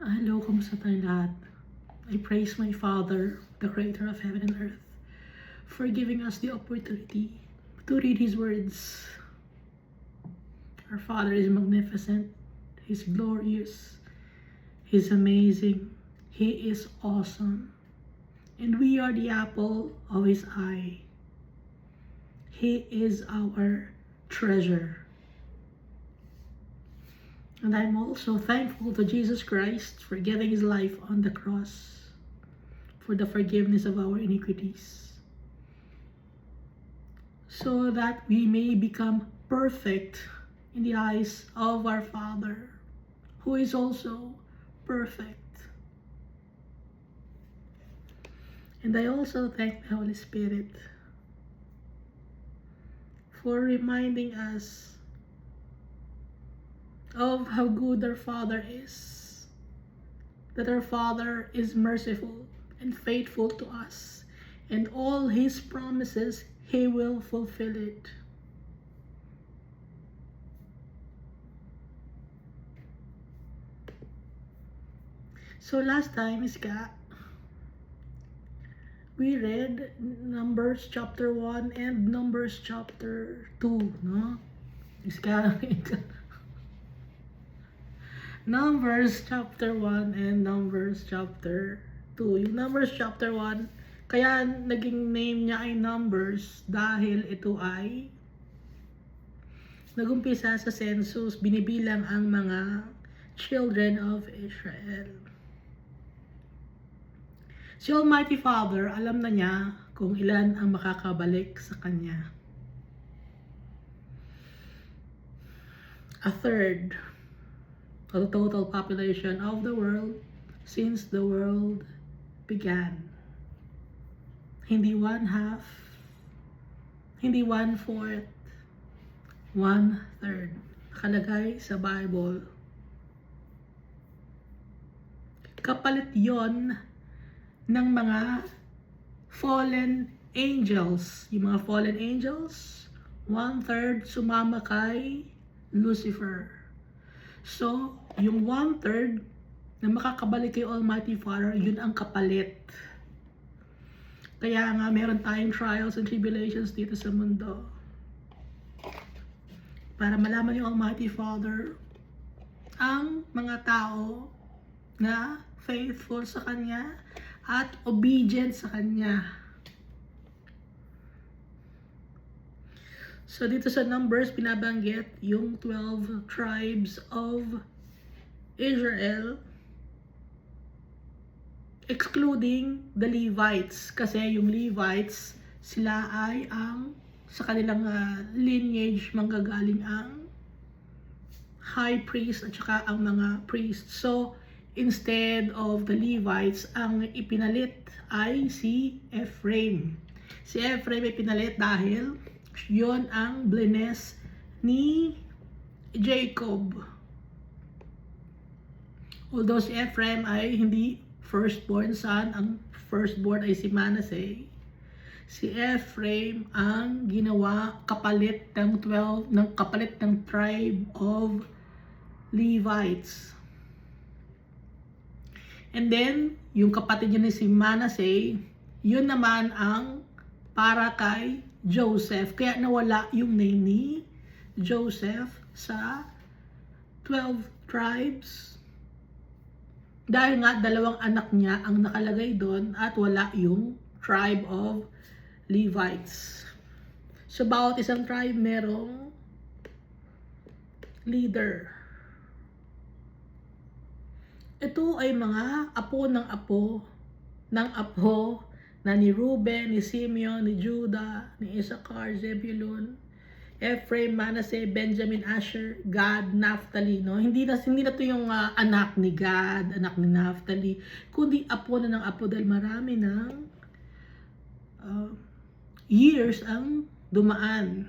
Hello, kamusta tayo lahat? I praise my Father, the Creator of heaven and earth, for giving us the opportunity to read His words. Our Father is magnificent, He's glorious, He's amazing, He is awesome, and we are the apple of His eye. He is our treasure. And I'm also thankful to Jesus Christ for giving His life on the cross for the forgiveness of our iniquities, so that we may become perfect in the eyes of our Father, who is also perfect. And I also thank the Holy Spirit for reminding us of how good our Father is, that our Father is merciful and faithful to us, and all His promises, He will fulfill it. So last time, Iska, we read Numbers chapter 1 and Numbers chapter 2, no? Iska, Numbers chapter 1 and Numbers chapter 2. Yung Numbers chapter 1, kaya naging name niya ay Numbers dahil ito ay nagumpisa sa census, binibilang ang mga children of Israel. Si Almighty Father, alam na niya kung ilan ang makakabalik sa Kanya. A third of the total population of the world since the world began. Hindi 1/2, hindi 1/4, 1/3. Nakalagay sa Bible. Kapalit yon ng mga fallen angels. Yung mga fallen angels, 1/3 sumama kay Lucifer. So, yung 1/3 na makakabalik kay Almighty Father, yun ang kapalit. Kaya nga, meron tayong trials and tribulations dito sa mundo. Para malaman yung Almighty Father, ang mga tao na faithful sa Kanya at obedient sa Kanya. So dito sa Numbers, binabanggit yung 12 tribes of Israel, excluding the Levites. Kasi yung Levites, sila ay ang, sa kanilang lineage, manggagaling ang high priest at saka ang mga priests. So, instead of the Levites, ang ipinalit ay si Ephraim. Si Ephraim ay pinalit dahil yon ang blines ni Jacob. Although si Ephraim ay hindi firstborn son, ang firstborn ay si Manasseh. Si Ephraim ang ginawa kapalit ng kapalit ng tribe of Levites. And then, yung kapatid niya ni si Manasseh, yun naman ang para kay Joseph. Kaya nawala yung name ni Joseph sa 12 tribes. Dahil nga, dalawang anak niya ang nakalagay doon at wala yung tribe of Levites. So, bawat isang tribe merong leader. Ito ay mga apo ng apo na ni Reuben, ni Simeon, ni Judah, ni Issachar, Zebulun, Ephraim, Manasseh, Benjamin, Asher, Gad, Naphtali. No? Hindi na to yung anak ni Gad, anak ni Naphtali, kundi apo na ng apo dahil marami ng years ang dumaan.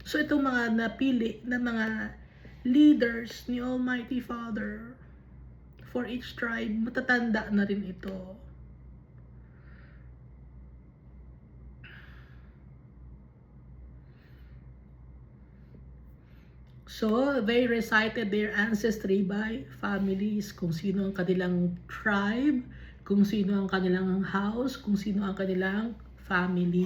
So itong mga napili na mga leaders ni Almighty Father for each tribe, matatanda na rin ito. So, they recited their ancestry by families, kung sino ang kanilang tribe, kung sino ang kanilang house, kung sino ang kanilang family.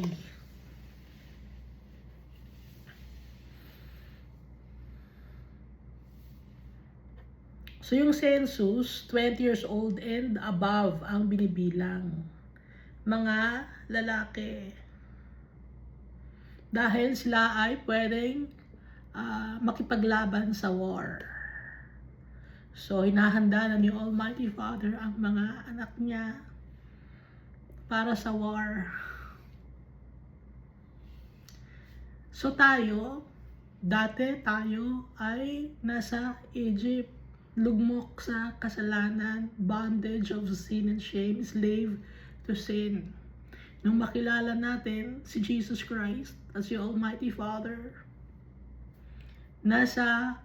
So, yung census, 20 years old and above ang binibilang. Mga lalaki. Dahil sila ay pwedeng makipaglaban sa war. So, hinahanda na ni Almighty Father ang mga anak niya para sa war. So, dati tayo ay nasa Egypt. Lugmok sa kasalanan, bondage of sin and shame, slave to sin. Nung makilala natin si Jesus Christ as your Almighty Father, nasa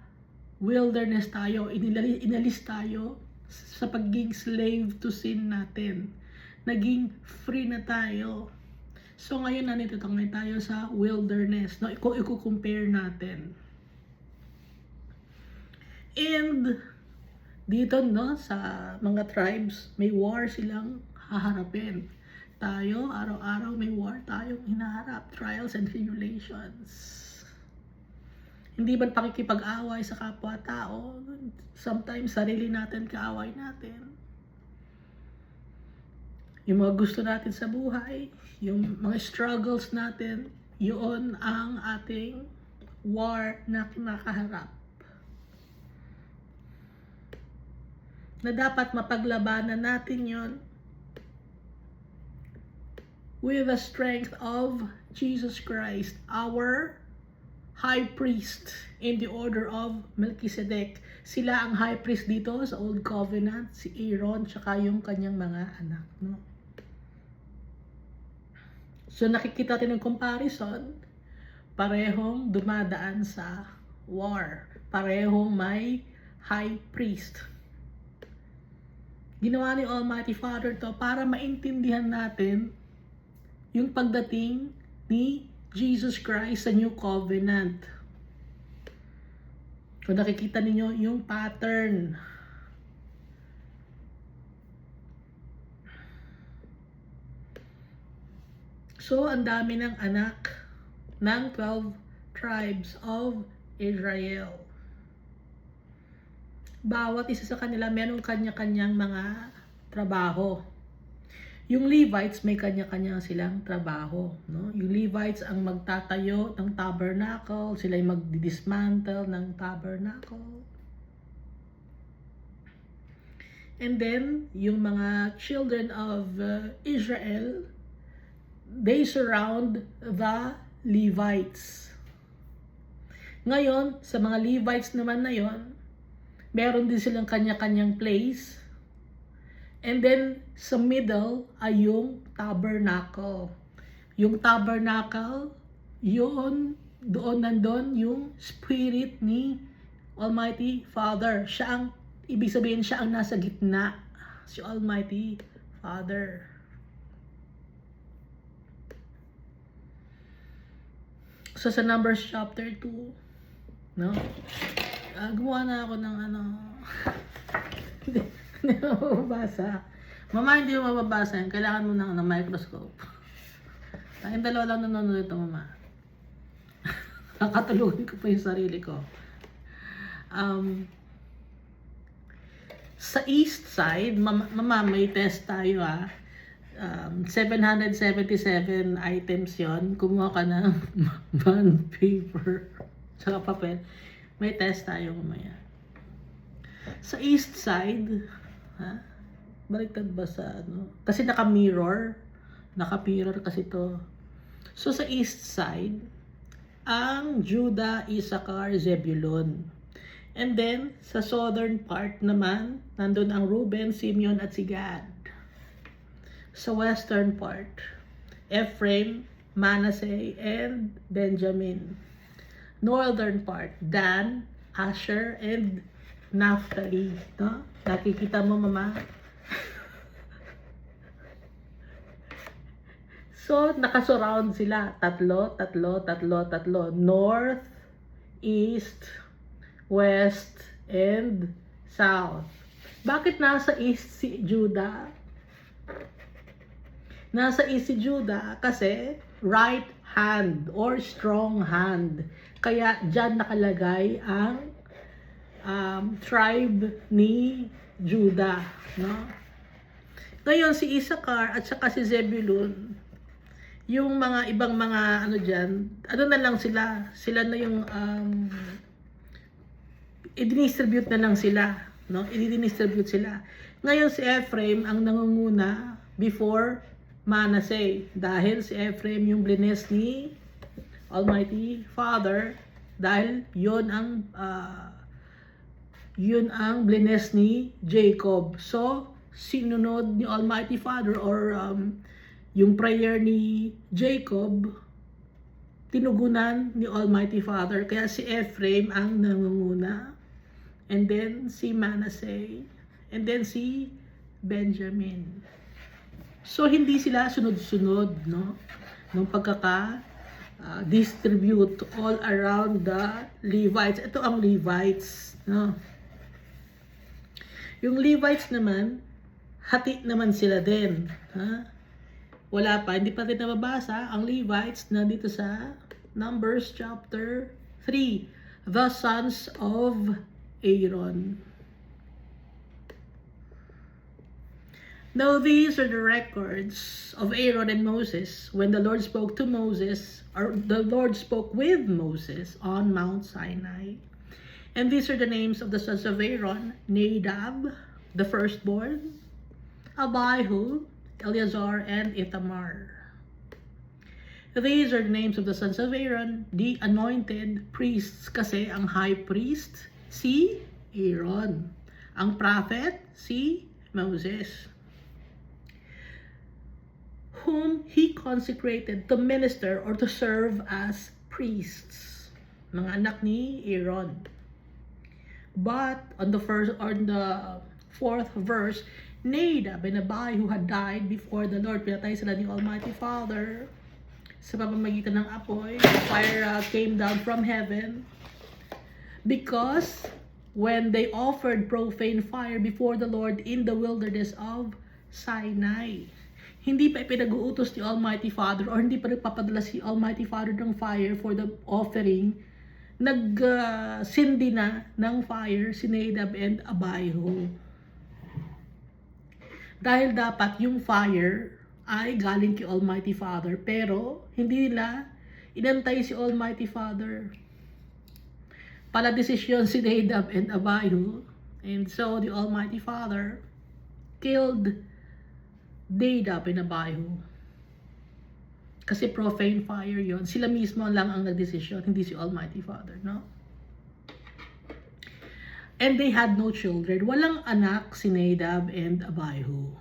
wilderness tayo, inalis tayo sa pagiging slave to sin natin. Naging free na tayo. So ngayon nandito tayo sa wilderness, no? I-compare natin. And dito, no, sa mga tribes, may war silang haharapin. Tayo, araw-araw may war tayong hinaharap, trials and tribulations. Hindi ba pakikipag-away sa kapwa-tao? Sometimes sarili natin kaaway natin. Yung mga gusto natin sa buhay, yung mga struggles natin, yun ang ating war na kinakaharap. Na dapat mapaglabanan natin yon with the strength of Jesus Christ, our high priest in the order of Melchizedek. Sila ang high priest dito sa Old Covenant, si Aaron, tsaka yung kanyang mga anak. No? So nakikita natin ng comparison, parehong dumadaan sa war, parehong may high priest. Ginawa ni Almighty Father to para maintindihan natin yung pagdating ni Jesus Christ sa New Covenant. Kung nakikita ninyo yung pattern. So, ang dami ng anak ng 12 tribes of Israel. Bawat isa sa kanila merong kanya-kanyang mga trabaho. Yung Levites may kanya-kanya silang trabaho, no? Yung Levites ang magtatayo ng tabernacle, sila yung magdi-dismantle ng tabernacle. And then yung mga children of Israel, they surround the Levites. Ngayon, sa mga Levites naman na yon, meron din silang kanya-kanyang place. And then, sa middle ay yung tabernacle. Yung tabernacle, yun, nandun yung spirit ni Almighty Father. Ibig sabihin, siya ang nasa gitna. Si Almighty Father. So, sa Numbers chapter 2, no? Gumawa na ako ng hindi mo mababasa. Mama, hindi mo mababasa yan. Kailangan mo ng microscope. Tayong dalawa lang nanonood ito, mama. Kakatulungin ko pa yung sarili ko. Sa east side, mama, may test tayo 777 items yon. Kumuha ka ng bond paper tsaka papel. May test tayo mamaya. Sa east side, baliktad ba sa ano? Kasi naka-mirror kasi to. So sa east side, ang Judah, Issachar, Zebulun. And then, sa southern part naman, nandun ang Reuben, Simeon, at si Gad. Sa western part, Ephraim, Manasseh, and Benjamin. Northern part, Dan, Asher, and Naphtali. No? Nakikita mo, mama? So, nakasurround sila. Tatlo. North, east, west, and south. Bakit nasa east si Judah? Nasa east si Judah kasi right hand or strong hand. Kaya dyan nakalagay ang tribe ni Judah, no? Ngayon si Issachar at saka si Zebulun, yung mga ibang mga ano diyan, ano na lang sila na yung i-distribute na lang sila, no? I-distribute sila. Ngayon si Ephraim ang nangunguna before Manasseh, dahil si Ephraim yung blines ni Almighty Father, dahil yun ang blines ni Jacob. So sinunod ni Almighty Father or yung prayer ni Jacob, tinugunan ni Almighty Father. Kaya si Ephraim ang nangunguna, and then si Manasseh, and then si Benjamin. So hindi sila sunod-sunod, no, ng distribute all around the Levites. Ito ang Levites, no. Yung Levites naman, hati naman sila din. Ha? Wala pa, hindi pa rin nababasa ang Levites na dito sa Numbers chapter 3. The sons of Aaron. Now these are the records of Aaron and Moses when the Lord spoke to Moses, or the Lord spoke with Moses on Mount Sinai. And these are the names of the sons of Aaron: Nadab, the firstborn, Abihu, Eleazar, and Ithamar. These are the names of the sons of Aaron, the anointed priests, kasi ang high priest, si Aaron. Ang prophet, si Moses, whom he consecrated to minister or to serve as priests. Mga anak ni Aaron. But on the fourth verse, Nadab and Abihu had died before the Lord. Pinatay sila ni Almighty Father sa pamamagitan ng apoy. Fire came down from heaven because when they offered profane fire before the Lord in the wilderness of Sinai. Hindi pa ipinag-uutos ni Almighty Father, or hindi pa nagpapadala si Almighty Father ng fire for the offering. Nagsindi na ng fire si Nadab and Abihu. Dahil dapat yung fire ay galing kay Almighty Father, pero hindi nila inantay si Almighty Father. Pala desisyon si Nadab and Abihu, and so the Almighty Father killed Nadab and Abihu. Kasi profane fire yon. Sila mismo lang ang nagdesisyon, hindi si Almighty Father, no? And they had no children. Walang anak si Nadab and Abihu.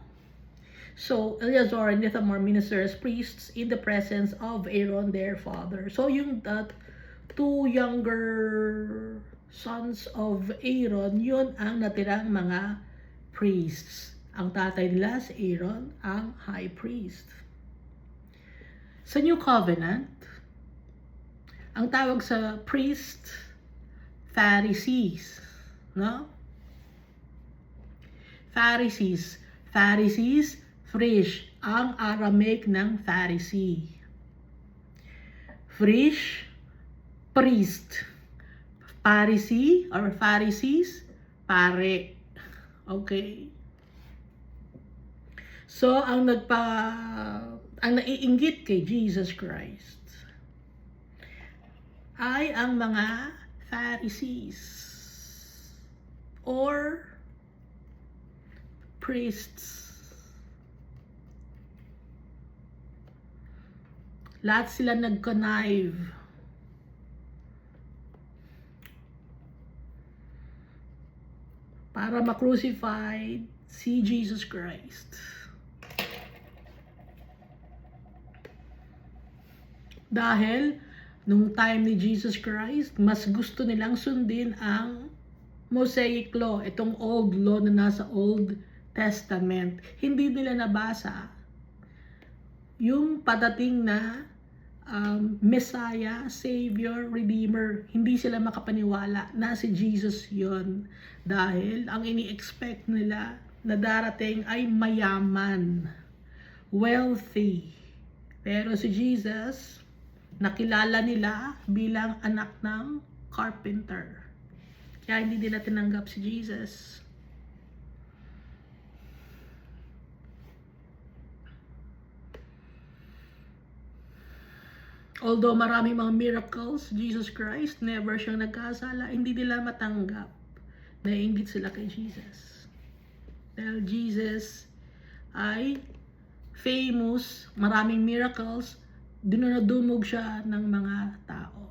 So Eleazar and Ithamar minister as priests in the presence of Aaron their father. So yung two younger sons of Aaron, yun ang natirang mga priests. Ang tatay nila si Aaron, ang high priest. Sa New Covenant, ang tawag sa priest, Pharisees, no? Pharisees, frish, ang Aramaic ng Pharisee. Frish, priest. Pharisee or Pharisees, pare. Okay. So, ang naiinggit kay Jesus Christ ay ang mga Pharisees or priests. Lahat sila nag-connive para ma-crucify si Jesus Christ. Dahil nung time ni Jesus Christ, mas gusto nilang sundin ang Mosaic Law, itong old law na nasa Old Testament. Hindi nila nabasa yung padating na Messiah, Savior, Redeemer. Hindi sila makapaniwala na si Jesus yon, dahil ang ini-expect nila na darating ay mayaman, wealthy. Pero si Jesus, nakilala nila bilang anak ng carpenter. Kaya hindi nila tinanggap si Jesus. Although maraming mga miracles, Jesus Christ, never siyang nagkasala, hindi nila matanggap. Naiinggit sila kay Jesus. Dahil Jesus ay famous, maraming miracles, dinunadumog siya ng mga tao.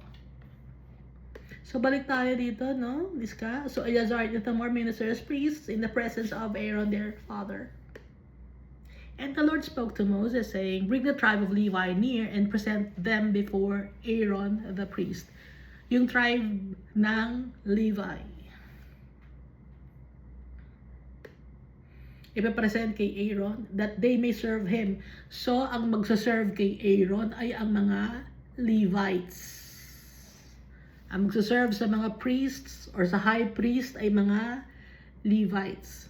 So balik tayo dito, no? Liska. So Eleazar and Ithamar, ministers, priests, in the presence of Aaron, their father. And the Lord spoke to Moses, saying, bring the tribe of Levi near and present them before Aaron the priest. Yung tribe ng Levi. Ipapresent kay Aaron that they may serve him. So, ang magsaserve kay Aaron ay ang mga Levites. Ang magsaserve sa mga priests or sa high priest ay mga Levites.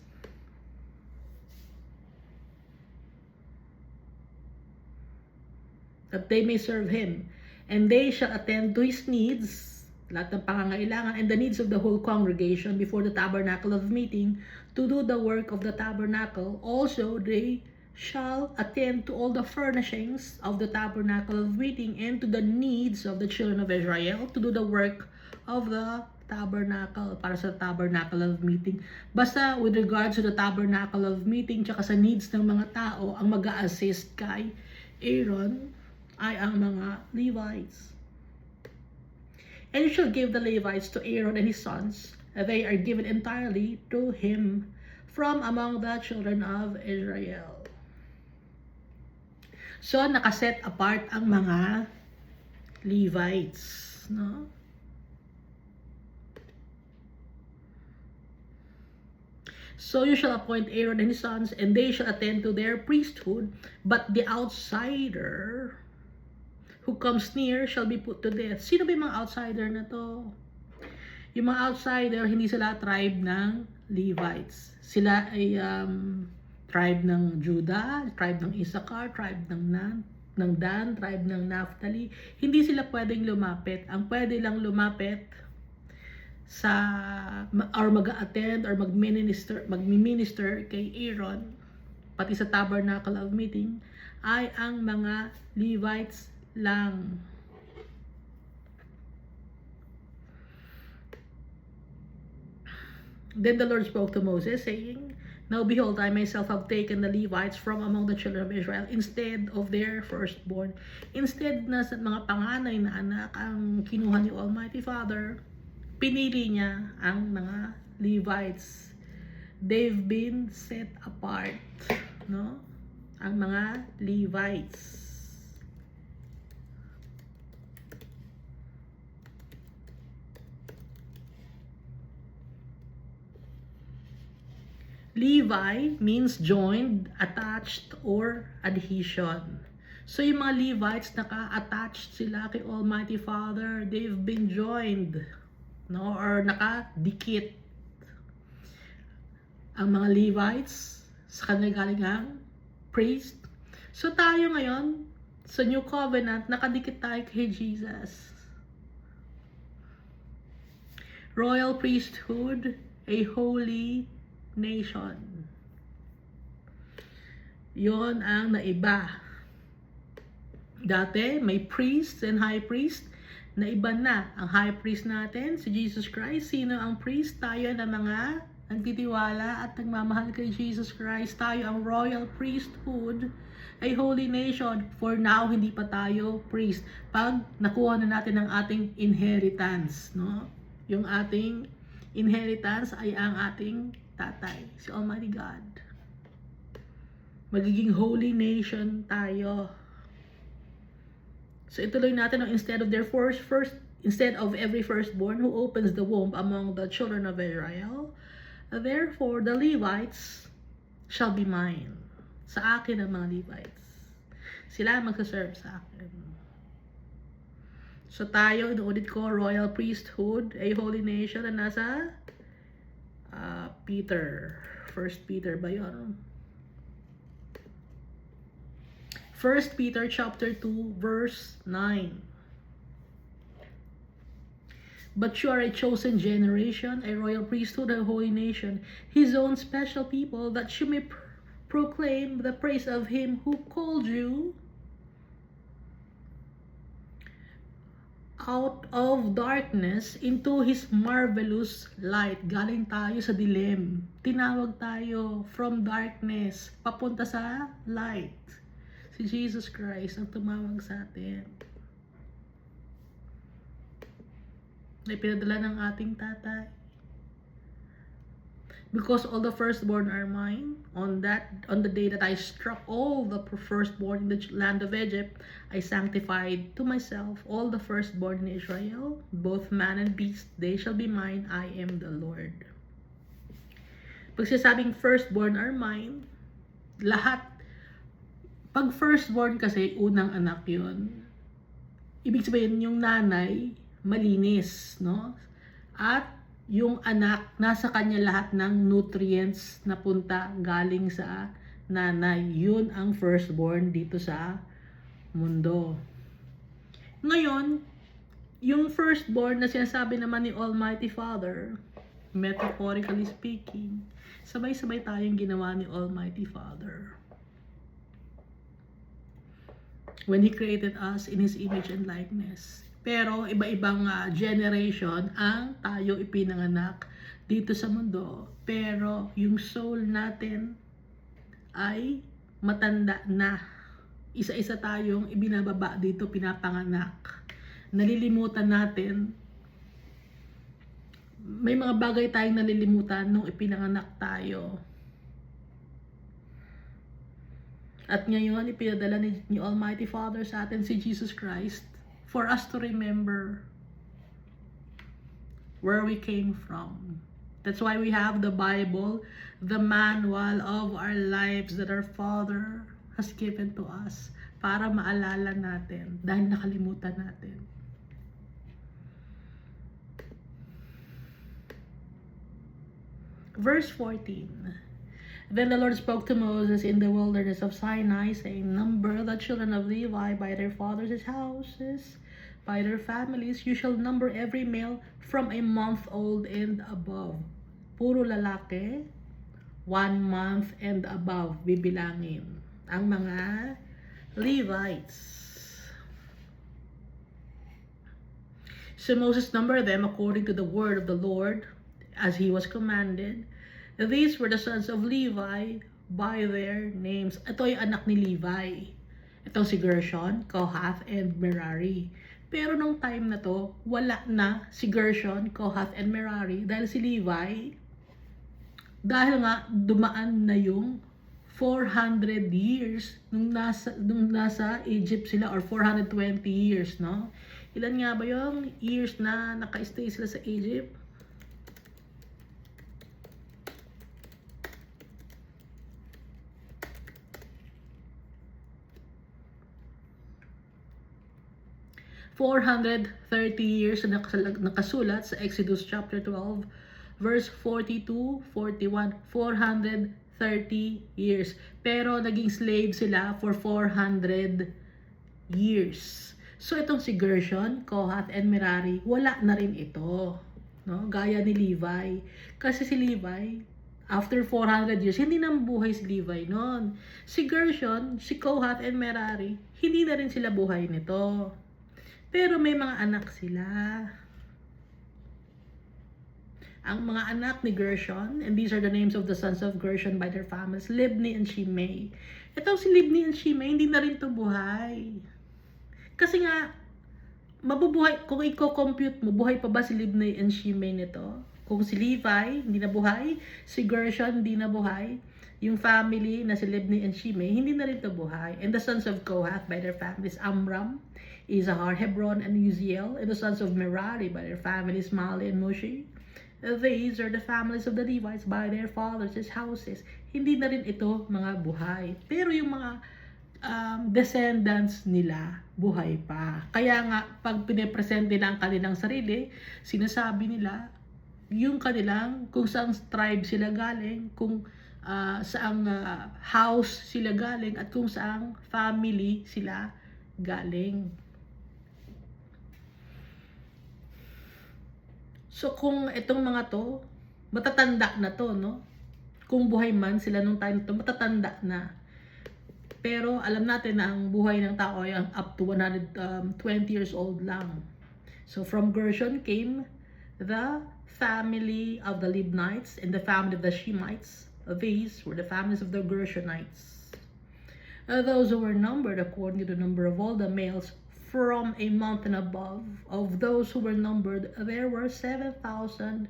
That they may serve him, and they shall attend to his needs, lahat ng pangangailangan, and the needs of the whole congregation before the tabernacle of meeting, to do the work of the tabernacle. Also they shall attend to all the furnishings of the tabernacle of meeting, and to the needs of the children of Israel, to do the work of the tabernacle, para sa tabernacle of meeting. Basta with regards to the tabernacle of meeting, tsaka sa needs ng mga tao, ang mag-a-assist kay Aaron ay ang mga Levites. And you shall give the Levites to Aaron and his sons. They are given entirely to him from among the children of Israel. So, nakaset apart ang mga Levites, no? So you shall appoint Aaron and his sons, and they shall attend to their priesthood, but the outsider who comes near shall be put to death. Sino ba yung mga outsider na to? Yung mga outsider, hindi sila tribe ng Levites. Sila ay tribe ng Judah, tribe ng Issachar, tribe ng Dan, tribe ng Naphtali. Hindi sila pwedeng lumapit. Ang pwede lang lumapit sa or mag-attend or mag-minister kay Aaron, pati sa tabernacle of meeting, ay ang mga Levites lang. Then the Lord spoke to Moses, saying, now behold, I myself have taken the Levites from among the children of Israel instead of their firstborn. Instead na sa mga panganay na anak ang kinuha ni Almighty Father, pinili niya ang mga Levites. They've been set apart, no? Ang mga Levites. Levi means joined, attached, or adhesion. So yung mga Levites, naka-attached sila kay Almighty Father. They've been joined, no? Or nakadikit. Ang mga Levites, sa kanila galing ang priest. So tayo ngayon, sa New Covenant, nakadikit tayo kay Jesus. Royal priesthood, a holy nation. Yon ang naiba. Dati may priest and high priest, naiba na. Ang high priest natin, si Jesus Christ. Sino ang priest? Tayo na mga nagtitiwala at nagmamahal kay Jesus Christ. Tayo ang royal priesthood, a holy nation. For now, hindi pa tayo priest. Pag nakuha na natin ang ating inheritance, no? Yung ating inheritance ay ang ating tatay, si Almighty God. Magiging holy nation tayo. So ituloy natin, instead of every firstborn who opens the womb among the children of Israel, therefore the Levites shall be mine. Sa akin ang mga Levites. Sila magsaserve sa akin. So tayo, inuulit ko, royal priesthood, a holy nation na nasa Peter. First Peter ba yun? 1 Peter chapter 2 verse 9. But you are a chosen generation, a royal priesthood, a holy nation, his own special people, that you may proclaim the praise of him who called you out of darkness into his marvelous light. Galing tayo sa dilim. Tinawag tayo from darkness papunta sa light. Si Jesus Christ ang tumawag sa atin. Na pinadala ng ating tatay. Because all the firstborn are mine, on the day that I struck all the firstborn in the land of Egypt, I sanctified to myself all the firstborn in Israel, both man and beast, they shall be mine, I am the Lord. Pag sinasabing firstborn are mine, lahat, pag firstborn kasi, unang anak yun. Ibig sabihin, yung nanay, malinis, no? At yung anak, nasa kanya lahat ng nutrients na punta galing sa nanay. Yun ang firstborn dito sa mundo. Ngayon, yung firstborn na sinasabi naman ni Almighty Father, metaphorically speaking, sabay-sabay tayong ginawa ni Almighty Father. When He created us in His image and likeness. Pero iba-ibang generation ang tayo ipinanganak dito sa mundo. Pero yung soul natin ay matanda na. Isa-isa tayong ibinababa dito, pinapanganak. Nalilimutan natin. May mga bagay tayong nalilimutan nung ipinanganak tayo. At ngayon, ipinadala ni Almighty Father sa atin si Jesus Christ for us to remember where we came from. That's why we have the Bible, the manual of our lives that our Father has given to us para maalala natin dahil nakalimutan natin. Verse 14. Then the Lord spoke to Moses in the wilderness of Sinai, saying, Number the children of Levi by their fathers' houses, by their families. You shall number every male from a month old and above. Puro lalaki, 1 month and above bibilangin. Ang mga Levites. So Moses numbered them according to the word of the Lord, as he was commanded. These were the sons of Levi by their names. Ito yung anak ni Levi. Ito si Gershon, Kohath, and Merari. Pero nung time na to, wala na si Gershon, Kohath, and Merari dahil si Levi, dahil nga dumaan na yung 400 years nung nasa Egypt sila, or 420 years, no? Ilan nga ba yung years na naka-stay sila sa Egypt? 430 years na nakasulat sa Exodus chapter 12, verse 42, 41, 430 years. Pero naging slave sila for 400 years. So itong si Gershon, Kohath, and Merari, wala na rin ito. No? Gaya ni Levi. Kasi si Levi, after 400 years, hindi na buhay si Levi noon. Si Gershon, si Kohath, and Merari, hindi na rin sila buhay nito. Pero may mga anak sila. Ang mga anak ni Gershon, and these are the names of the sons of Gershon by their families, Libni and Shimei. Itong si Libni and Shimei, hindi na rin ito buhay. Kasi nga, mabubuhay, kung i-compute mo, buhay pa ba si Libni and Shimei nito? Kung si Levi, hindi na buhay, si Gershon, hindi na buhay, yung family na si Libni and Shimei, hindi na rin ito buhay. And the sons of Kohath by their families, Amram, Izahar, Hebron, and Uziel, and the sons of Merari by their families, Mali and Mushi. These are the families of the Levites by their fathers' houses. Hindi na rin ito mga buhay. Pero yung mga descendants nila buhay pa. Kaya nga, pag pinipresent nila ang kanilang sarili, sinasabi nila yung kanilang, kung saang tribe sila galing, kung saang house sila galing, at kung saang family sila galing. So, kung itong mga to, matatanda na to, no? Kung buhay man sila nung time to, matatanda na. Pero alam natin na ang buhay ng tao ay up to 120 years old lang. So from Gershon came the family of the Libnites and the family of the Shemites. These were the families of the Gershonites. Those who were numbered according to the number of all the males from a month and above, of those who were numbered, there were 7,500.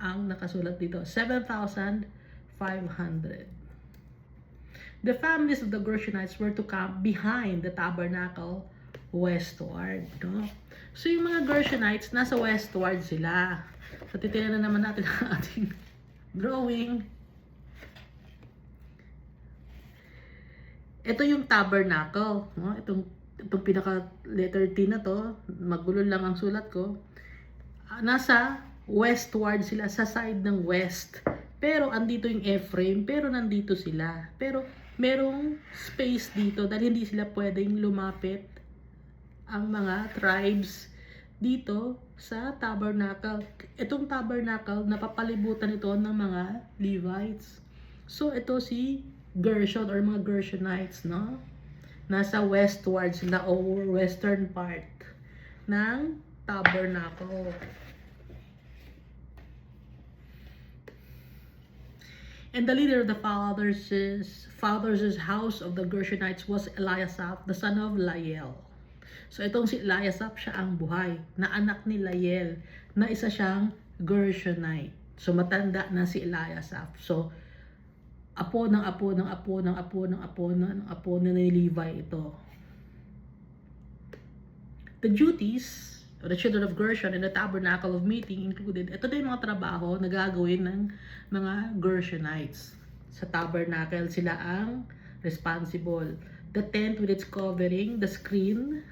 Ang nakasulat dito, 7,500. The families of the Gershonites were to camp behind the tabernacle westward. No? So yung mga Gershonites, nasa westward sila. So titignan na naman natin ang ating drawing. Ito yung tabernacle. No? Itong pinaka letter T na to, magulo lang ang sulat ko. Nasa westward sila, sa side ng west. Pero andito yung Ephraim, pero nandito sila. Pero merong space dito dahil hindi sila pwedeng lumapit ang mga tribes dito sa tabernacle. Itong tabernacle, napapalibutan ito ng mga Levites. So ito si Gershon or mga Gershonites, no? Nasa westward sila o western part ng tabernacle. And the leader of the father's house of the Gershonites was Eliasaph, the son of Lael. So itong si Eliasaph, siya ang buhay, na anak ni Lael, na isa siyang Gershonite. So matanda na si Eliasaph. So apo ng apo ng apo ng apo ng apo ng apo ni Levi ito. The duties of the children of Gershon in the tabernacle of meeting included, ito na yung mga trabaho na gagawin ng mga Gershonites. Sa tabernacle, sila ang responsible. The tent with its covering, the screen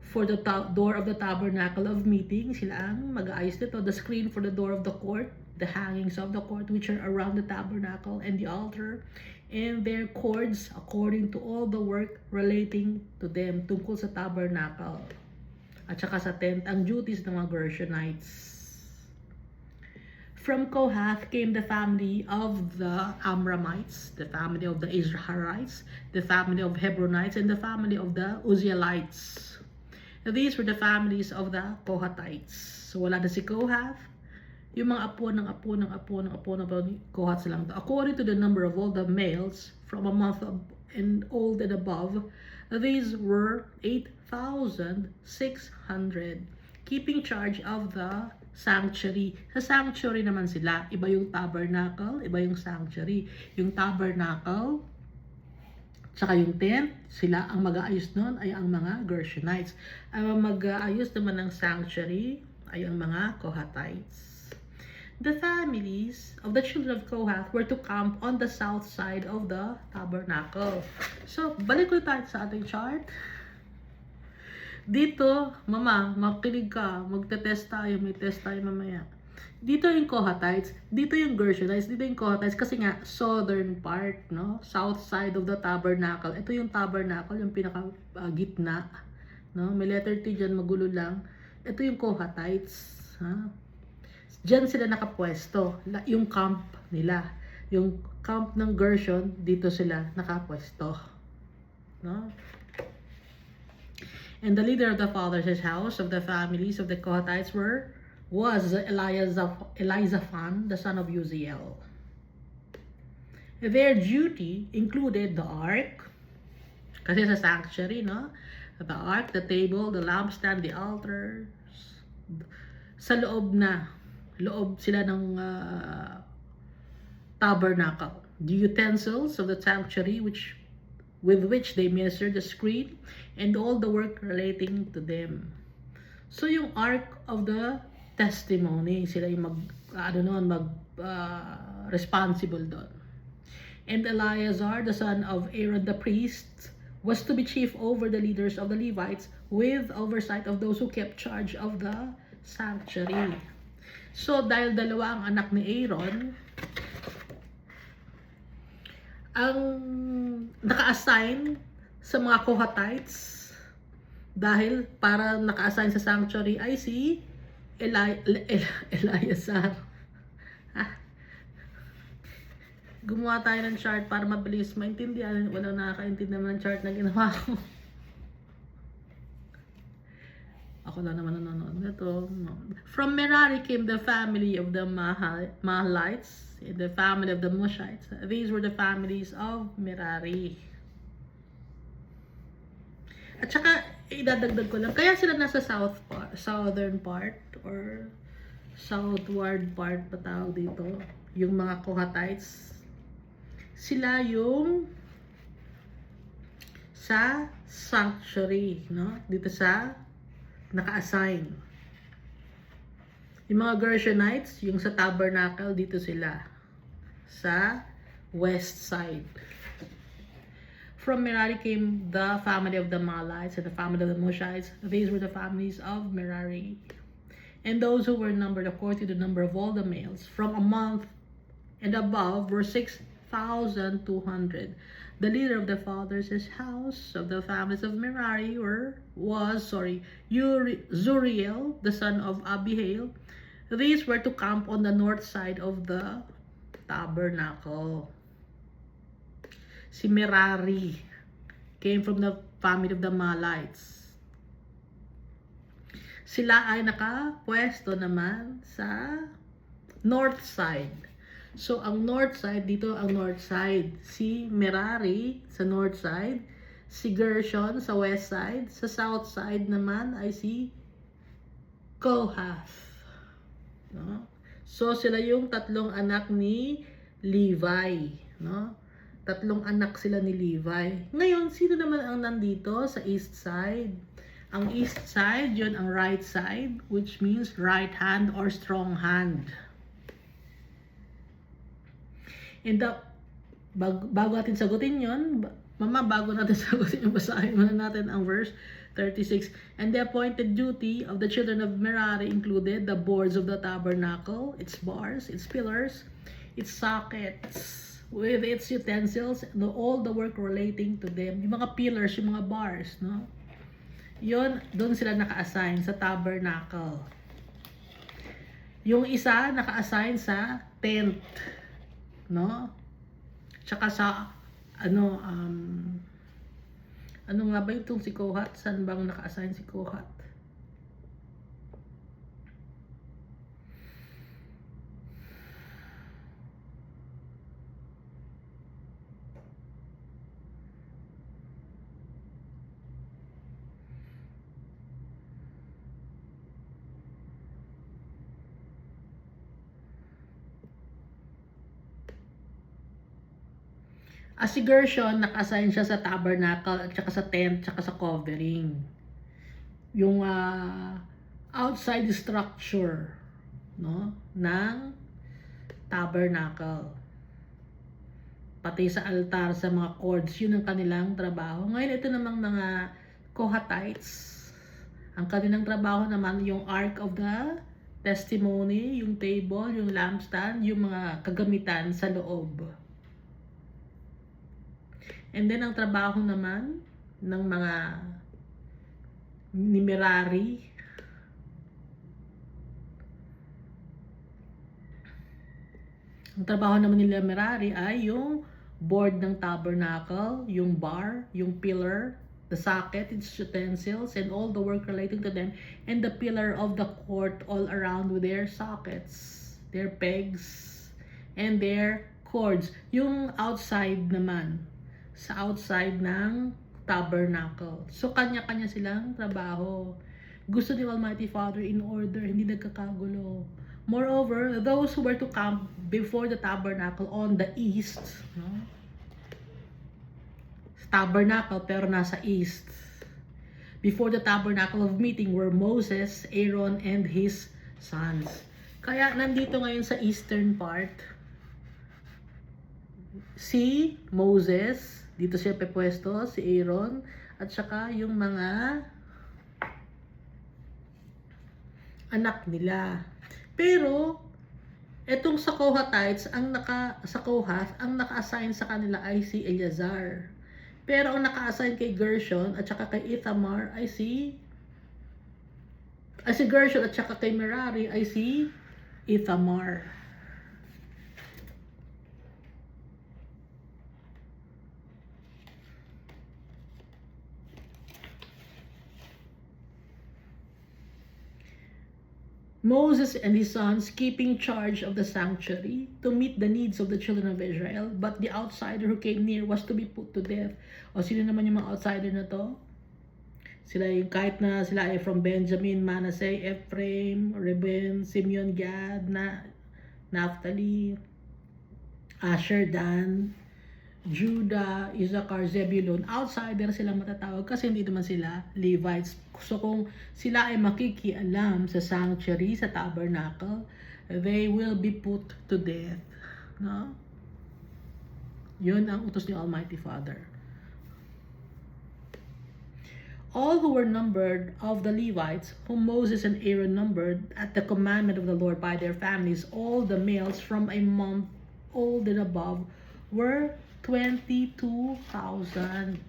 for the door of the tabernacle of meeting, sila ang mag-aayos nito. The screen for the door of the court, the hangings of the court which are around the tabernacle and the altar, and their cords according to all the work relating to them, tungkol sa tabernacle. At saka sa tent, ang duties ng mga Gershonites. From Kohath came the family of the Amramites, the family of the Izrahites, the family of Hebronites, and the family of the Uzzielites. These were the families of the Kohathites. So wala na si Kohath. Yung mga apo ng apo ng apo ng apo ng apo ni Kohath silang. According to the number of all the males from a month and old and above, these were 8,600, keeping charge of the sanctuary. Sa sanctuary naman sila, iba yung tabernacle, iba yung sanctuary. Yung tabernacle, tsaka yung tent, sila ang mag-aayos nun ay ang mga Gershonites. Ang mag-aayos naman ng sanctuary ay ang mga Kohathites. The families of the children of Kohath were to camp on the south side of the tabernacle. So, balik ko tayo sa ating chart. Dito, mama, makinig ka, magte-test tayo, may test tayo mamaya. Dito yung Kohathites, dito yung Gershonites, dito yung Kohathites, kasi nga, southern part, no? South side of the tabernacle. Ito yung tabernacle, yung pinaka-gitna, no? May letter T dyan, magulo lang. Ito yung Kohathites, ha? Diyan sila nakapwesto, yung camp nila. Yung camp ng Gershon, dito sila nakapwesto. No? And the leader of the father's house of the families of the Kohathites was Elizaphan, the son of Uzziel. Their duty included the ark, kasi sa sanctuary, no? The ark, the table, the lampstand, the altars. Sa loob sila ng tabernacle. The utensils of the sanctuary with which they ministered, the screen, and all the work relating to them. So yung ark of the testimony, sila yung responsible doon. And Eleazar, the son of Aaron the priest, was to be chief over the leaders of the Levites with oversight of those who kept charge of the sanctuary. So, dahil dalawa ang anak ni Aaron, ang naka-assign sa mga Kohatites, dahil para naka-assign sa sanctuary ay si Eleazar. Gumawa tayo ng chart para mabilis maintindihan. Walang nakakaintindi naman ng chart na ginawa ko. Ako lang naman nanonood nito. From Merari came the family of the Mahalites, the family of the Mushites. These were the families of Merari. At saka, idadagdag ko lang, kaya sila nasa southern part or southward part pa tawag dito, yung mga Kohatites. Sila yung sa sanctuary, no? Dito sa naka-assign. Yung mga Gershonites, yung sa tabernacle, dito sila sa west side. From Merari came the family of the Mahalites and the family of the Mushites. These were the families of Merari. And those who were numbered according to the number of all the males from a month and above were 6,200. The leader of the fathers' house of the families of Merari was Zuriel, the son of Abihail. These were to camp on the north side of the tabernacle. Si Merari came from the family of the Mahalites. Sila ay nakapwesto naman sa north side. So, ang north side, dito ang north side. Si Merari sa north side. Si Gershon sa west side. Sa south side naman ay si Kohath. No? So, sila yung tatlong anak ni Levi. No? Tatlong anak sila ni Levi. Ngayon, sino naman ang nandito sa east side? Ang east side, yun ang right side, which means right hand or strong hand. And bago natin sagutin yun, bago natin sagutin yun, basahin muna natin ang verse 36. And the appointed duty of the children of Merari included the boards of the tabernacle, its bars, its pillars, its sockets, with its utensils, and all the work relating to them. Yung mga pillars, yung mga bars, no? Yun, doon sila naka-assign sa tabernacle. Yung isa, naka-assign sa tent, no? Tsaka sa ano nga ba itong si Kohath? Saan bang naka-assign si Kohath? Si Gershon, naka-assign siya sa tabernacle at saka sa tent, at saka sa covering. Yung outside structure, no, ng tabernacle. Pati sa altar, sa mga cords, yun ang kanilang trabaho. Ngayon, ito namang mga Kohatites. Ang kanilang trabaho naman yung Ark of the Testimony, yung table, yung lampstand, yung mga kagamitan sa loob. And then, ang trabaho naman ng mga ni Merari, ang trabaho naman nila Merari ay yung board ng tabernacle, yung bar, yung pillar, the socket, its utensils, and all the work relating to them, and the pillar of the court all around with their sockets, their pegs, and their cords. Yung outside naman, sa outside ng tabernacle. So, kanya-kanya silang trabaho. Gusto ni Almighty Father in order, hindi nagkakagulo. Moreover, those who were to camp before the tabernacle on the east, no? Tabernacle pero nasa east. Before the tabernacle of meeting were Moses, Aaron, and his sons. Kaya nandito ngayon sa eastern part, si Moses, dito siya pepwesto, si Aaron, at saka yung mga anak nila. Pero, etong sa Kohatites, sa Kohath, ang naka-assign sa kanila ay si Eleazar. Pero ang naka-assign kay Gershon at saka kay Ithamar ay si Gershon at saka kay Merari ay si Ithamar. Moses and his sons keeping charge of the sanctuary to meet the needs of the children of Israel, but the outsider who came near was to be put to death. O sino naman yung mga outsider na to? Sila yung kahit na sila ay from Benjamin, Manasseh, Ephraim, Reuben, Simeon, Gad, Naphtali, Asher, Dan, Judah, Issachar, Zebulun. Outsider sila matatawag kasi hindi naman sila Levites. So kung sila ay makikialam sa sanctuary, sa tabernacle, they will be put to death. No? Yun ang utos ni Almighty Father. All who were numbered of the Levites, whom Moses and Aaron numbered at the commandment of the Lord by their families, all the males from a month old and above, were 22,000.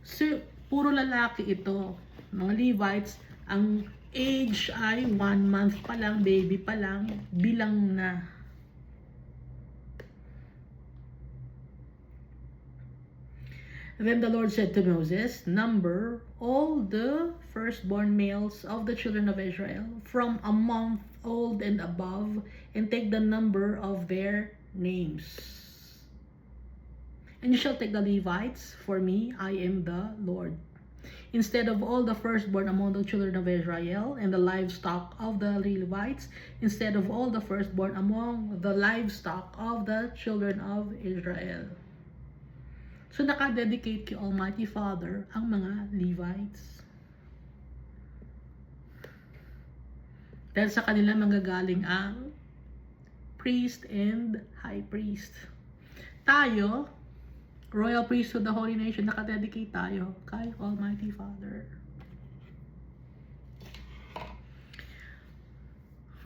So, puro lalaki ito. Mga Levites, ang age ay 1 month pa lang, baby pa lang, bilang na. Then the Lord said to Moses, number all the firstborn males of the children of Israel from a month old and above, and take the number of their names. And you shall take the Levites, for me, I am the Lord. Instead of all the firstborn among the children of Israel, and the livestock of the Levites, instead of all the firstborn among the livestock of the children of Israel. So nakadedicate kay Almighty Father ang mga Levites. Dahil sa kanila manggagaling ang priest and high priest. Tayo, royal priesthood, the holy nation, nakadedicate tayo kay Almighty Father.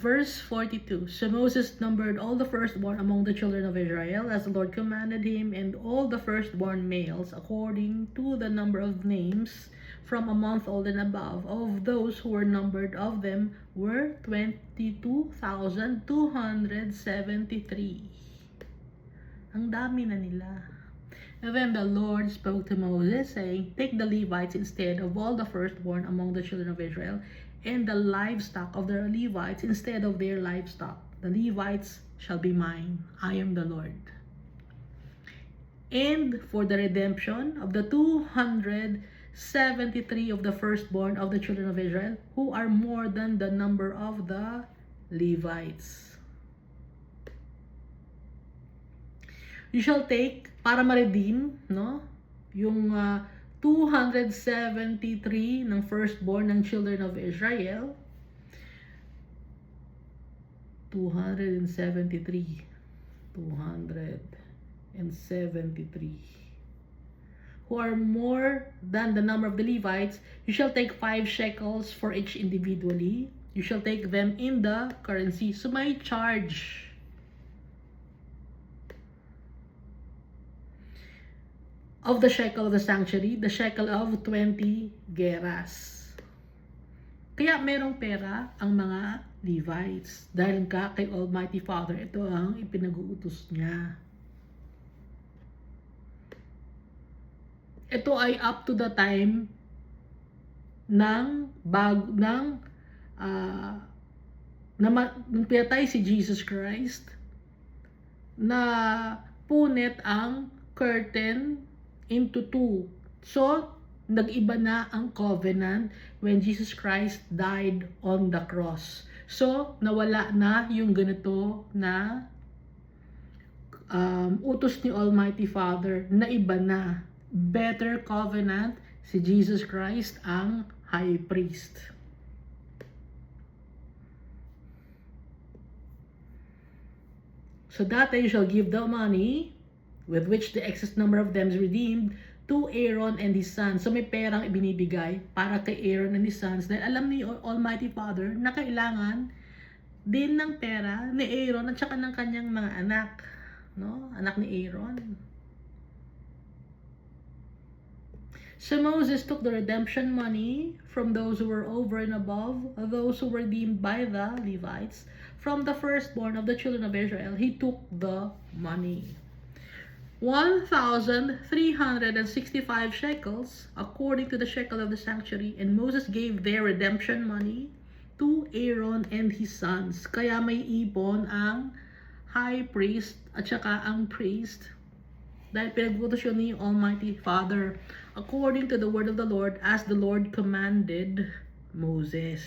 Verse 42. So Moses numbered all the firstborn among the children of Israel, as the Lord commanded him, and all the firstborn males, according to the number of names, from a month old and above, of those who were numbered of them, were 22,273. Ang dami na nila. And then the Lord spoke to Moses, saying, take the Levites instead of all the firstborn among the children of Israel, and the livestock of the Levites instead of their livestock. The Levites shall be mine. I am the Lord. And for the redemption of the 273 of the firstborn of the children of Israel, who are more than the number of the Levites. You shall take, para ma-redeem, no? Yung 273 ng firstborn ng children of Israel. 273. Who are more than the number of the Levites, you shall take 5 shekels for each individually. You shall take them in the currency. So may charge. Of the shekel of the sanctuary, the shekel of 20 geras. Kaya merong pera ang mga Levites. Dahil ka kay Almighty Father, ito ang ipinag-uutos niya. Ito ay up to the time nung pinatay si Jesus Christ, na punit ang curtain into 2. So, nag-iba na ang covenant when Jesus Christ died on the cross. So, nawala na yung ganito na utos ni Almighty Father, na iba na. Better covenant, si Jesus Christ ang high priest. So that you shall give the money with which the excess number of them is redeemed to Aaron and his sons. So may perang ibinibigay para kay Aaron and his sons dahil alam ni Almighty Father na kailangan din ng pera ni Aaron at saka ng kanyang mga anak, no? Anak ni Aaron. So Moses took the redemption money from those who were over and above, those who were redeemed by the Levites, from the firstborn of the children of Israel. He took the money. 1,365 shekels, according to the shekel of the sanctuary, and Moses gave their redemption money to Aaron and his sons. Kaya may ipon ang high priest at saka ang priest dahil pinagbutos yun ni Almighty Father according to the word of the Lord as the Lord commanded Moses.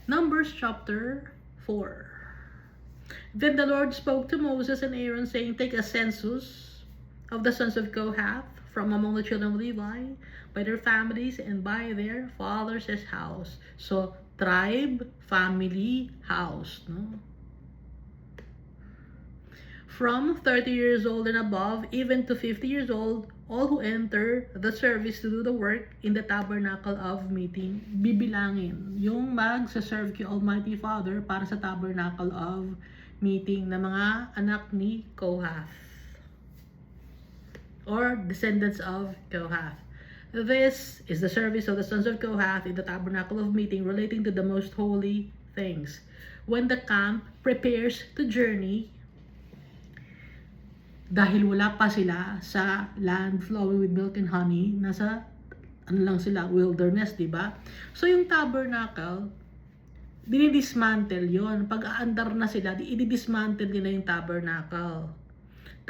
Numbers chapter 4. Then the Lord spoke to Moses and Aaron, saying, take a census of the sons of Kohath from among the children of Levi by their families and by their fathers' house. So, tribe, family, house. No? From 30 years old and above, even to 50 years old, all who enter the service to do the work in the tabernacle of meeting, bibilangin yung mag-serve kay Almighty Father para sa tabernacle of meeting na mga anak ni Kohath or descendants of Kohath. This is the service of the sons of Kohath in the tabernacle of meeting relating to the most holy things. When the camp prepares to journey, dahil wala pa sila sa land flowing with milk and honey, nasa ano lang sila, wilderness, di ba? So yung tabernacle, dinidismantle yon. Pag aandar na sila, i-dismantle nila yung tabernacle.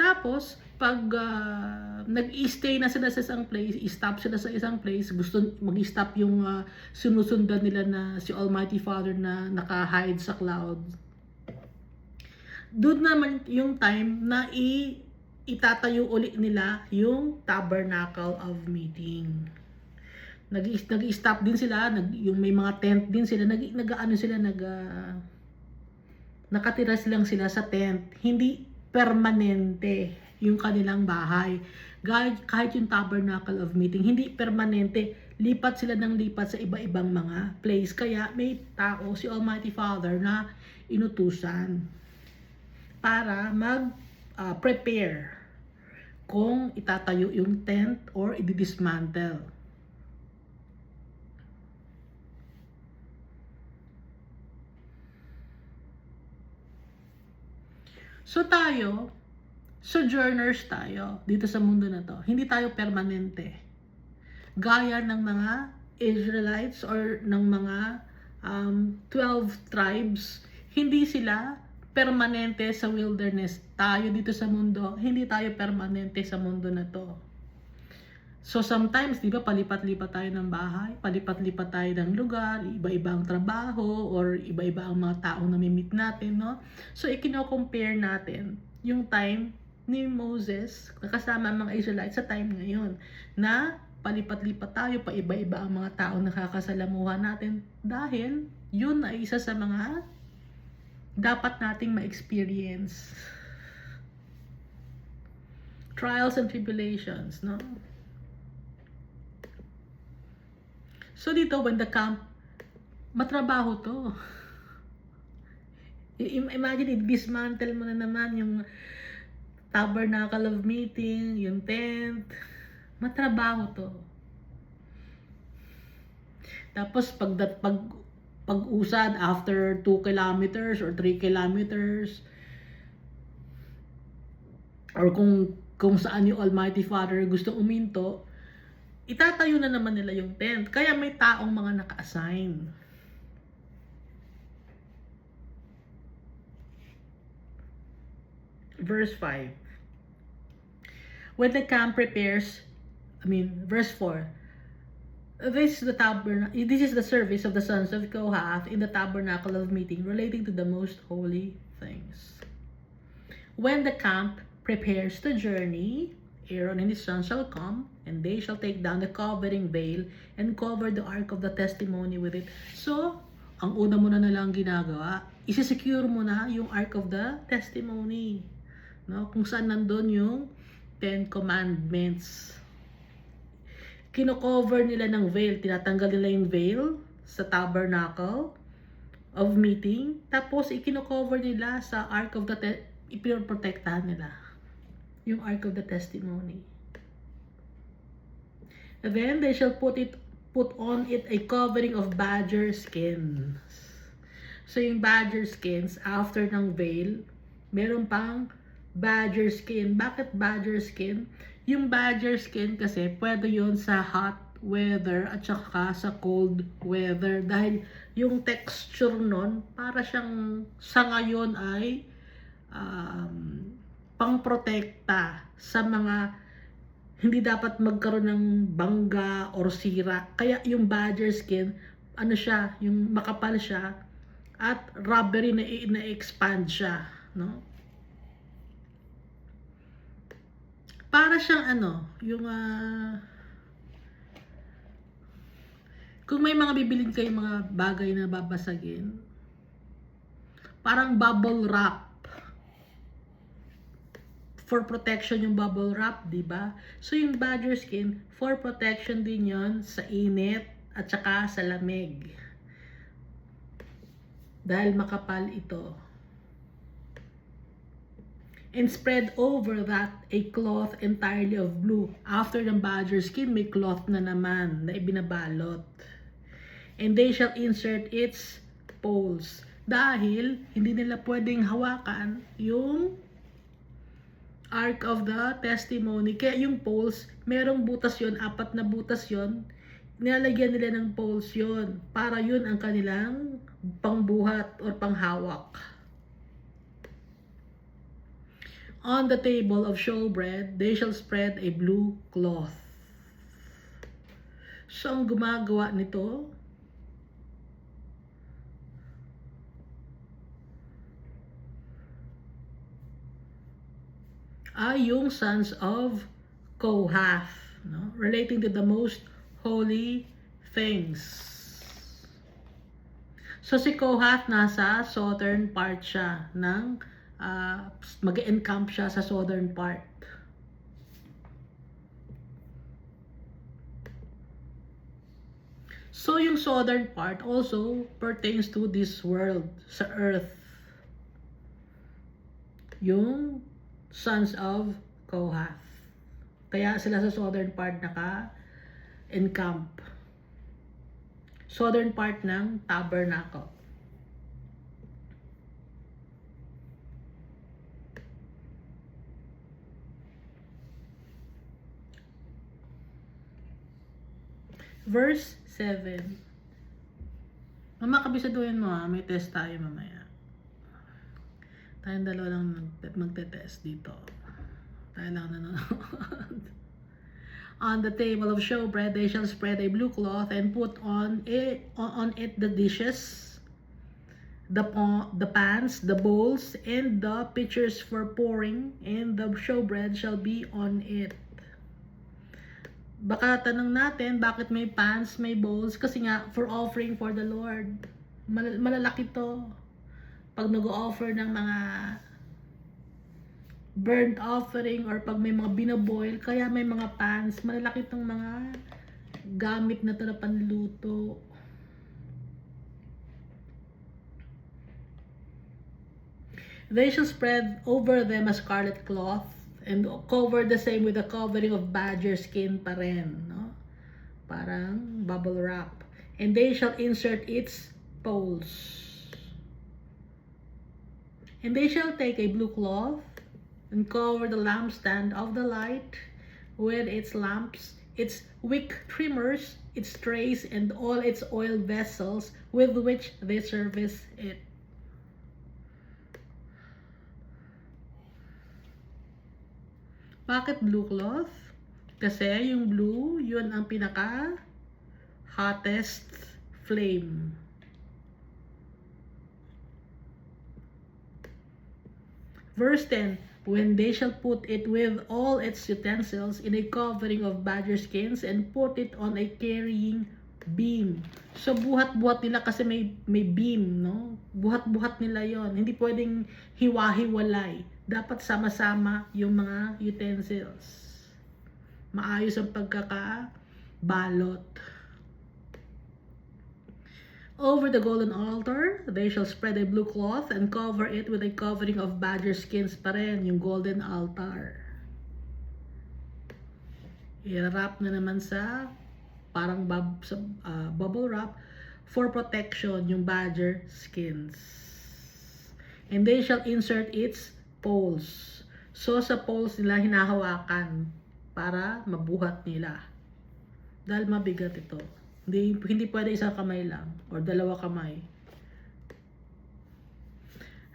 Tapos, pag nag-i-stay na sila sa isang place, i-stop sila sa isang place, gusto mag-i-stop yung sinusundan nila na si Almighty Father na naka-hide sa cloud. Doon naman yung time na itatayo ulit nila yung tabernacle of meeting. Nag-i-stop din sila, yung may mga tent din sila, nakatira silang sila sa tent. Hindi permanente yung kanilang bahay. Kahit yung tabernacle of meeting, hindi permanente. Lipat sila ng lipat sa iba-ibang mga place. Kaya may tao, si Almighty Father, na inutusan para mag-prepare kung itatayo yung tent or i-dismantle. So tayo, sojourners tayo dito sa mundo na to. Hindi tayo permanente. Gaya ng mga Israelites or ng mga 12 tribes, hindi sila permanente sa wilderness. Tayo dito sa mundo, hindi tayo permanente sa mundo na to. So sometimes, di ba, palipat-lipat tayo ng bahay, palipat-lipat tayo ng lugar, iba-ibang trabaho, or iba-iba ang mga taong namimit natin, no? So ikino-compare natin yung time ni Moses, kasama ang mga Israelites sa time ngayon, na palipat-lipat tayo, pa iba-iba ang mga taong nakakasalamuhan natin, dahil yun ay isa sa mga dapat nating ma-experience. Trials and tribulations, no? So dito, when the camp, matrabaho to. Imagine, i-dismantle mo na naman yung tabernacle of meeting, yung tent. Matrabaho to. Tapos, pag-usad after 2 kilometers or 3 kilometers, or kung saan yung Almighty Father gusto uminto, itatayo na naman nila yung tent. Kaya may taong mga naka-assign. Verse 5. When the camp prepares, verse 4. This is the service of the sons of Kohath in the tabernacle of meeting relating to the most holy things. When the camp prepares to journey, Aaron and his sons shall come, and they shall take down the covering veil and cover the ark of the testimony with it. So, ang una mo na lang ginagawa, isi-secure mo na yung Ark of the Testimony. No? Kung saan nandun yung 10 Commandments. Kino-cover nila ng veil. Tinatanggal nila yung veil sa tabernacle of meeting. Tapos, ikino-cover nila sa Ark of the ipiprotektahan nila yung Ark of the Testimony. And then, they shall put on it a covering of badger skins. So, yung badger skins, after ng veil, meron pang badger skin. Bakit badger skin? Yung badger skin kasi pwede yon sa hot weather at saka sa cold weather. Dahil yung texture nun, para siyang sa ngayon ay pang-protekta sa mga hindi dapat magkaroon ng bangga or sira. Kaya yung badger skin, ano siya, yung makapal siya at rubbery na expand siya, no? Para siyang ano, yung kung may mga bibilin kayong mga bagay na babasagin, parang bubble wrap. For protection yung bubble wrap, di ba? So yung badger skin, for protection din yon sa init at saka sa lamig. Dahil makapal ito. And spread over that a cloth entirely of blue. After ng badger skin, may cloth na naman na ibinabalot. And they shall insert its poles. Dahil hindi nila pwedeng hawakan yung Ark of the Testimony. Kaya yung poles, merong butas yon, 4 na butas yon. Nilalagyan nila ng poles yon para yun ang kanilang pangbuhat or panghawak. On the table of showbread, they shall spread a blue cloth. So, ang gumagawa nito, ay yung sons of Kohath, no? Relating to the most holy things. So, si Kohath nasa southern part siya ng mag-encamp siya sa southern part. So, yung southern part also pertains to this world, sa earth. Yung sons of Kohath. Kaya sila sa southern part naka-encamp. Southern part ng tabernacle. Verse 7. Mama, kabisaduhin mo may test tayo mamaya. Tayong dalawa lang magte-test dito. Tayo lang nanonood. On the table of showbread, they shall spread a blue cloth and put on it the dishes, the pans, the bowls, and the pitchers for pouring, and the showbread shall be on it. Baka tanong natin, bakit may pans, may bowls? Kasi nga, for offering for the Lord. Malalaki to. Pag nag-offer ng mga burnt offering or pag may mga binaboil, kaya may mga pans. Malalaki tong mga gamit na to na panluto. They shall spread over them a scarlet cloth and cover the same with a covering of badger skin pa rin, no? Parang bubble wrap. And they shall insert its poles. And they shall take a blue cloth and cover the lampstand of the light with its lamps, its wick trimmers, its trays, and all its oil vessels with which they service it. Bakit blue cloth? Kasi yung blue, yun ang pinaka hottest flame. Verse 10, when they shall put it with all its utensils in a covering of badger skins and put it on a carrying beam. So buhat-buhat nila kasi may beam, no? Buhat-buhat nila 'yon. Hindi pwedeng hiwa-hiwalay. Dapat sama-sama yung mga utensils. Maayos ang pagkakabalot. Over the golden altar, they shall spread a blue cloth and cover it with a covering of badger skins pa rin, yung golden altar. I-wrap na naman sa parang bubble wrap for protection yung badger skins. And they shall insert its poles. So sa poles nila hinahawakan para mabuhat nila. Dahil mabigat ito. Hindi pwede isang kamay lang or dalawa kamay.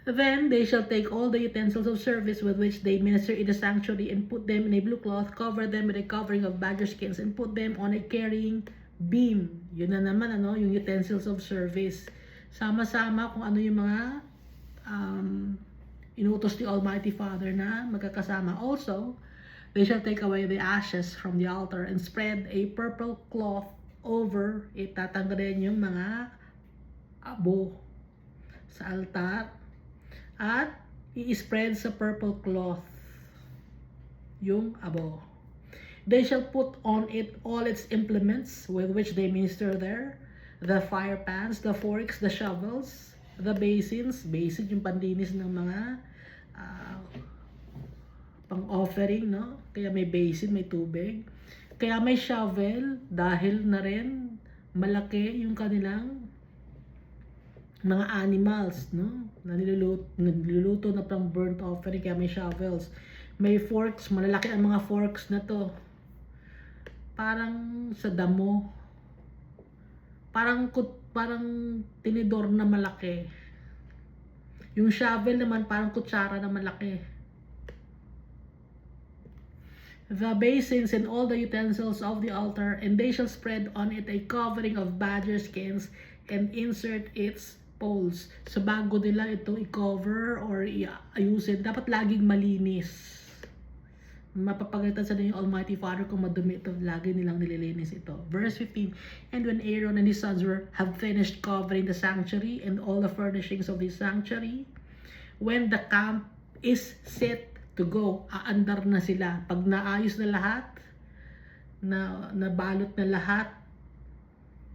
Then they shall take all the utensils of service with which they minister in the sanctuary and put them in a blue cloth, cover them with a covering of badger skins, and put them on a carrying beam. Yun na naman, yung utensils of service. Sama-sama kung ano yung mga inutos ni Almighty Father na magkakasama. Also, they shall take away the ashes from the altar and spread a purple cloth over it. Tatanggalin yung mga abo sa altar at i-spread sa purple cloth yung abo. They shall put on it all its implements with which they minister there, the fire pans, the forks, the shovels, the basins. Basin yung pandinis ng mga pang-offering, no? Kaya may basin, may tubig. Kaya may shovel dahil na rin malaki yung kanilang mga animals, no? Na niluluto na pang burnt offering, kaya may shovels. May forks, malalaki ang mga forks na to. Parang sa damo. Parang tinidor na malaki. Yung shovel naman parang kutsara na malaki. The basins and all the utensils of the altar, and they shall spread on it a covering of badger skins and insert its poles. So bago nila ito i-cover or i-ayusin, dapat laging malinis. Mapapagalitan sa yung Almighty Father kung madumi ito, lagi nilang nililinis ito. Verse 15, and when Aaron and his sons have finished covering the sanctuary and all the furnishings of the sanctuary, when the camp is set to go, aandar na sila. Pag naayos na lahat, nabalot na lahat,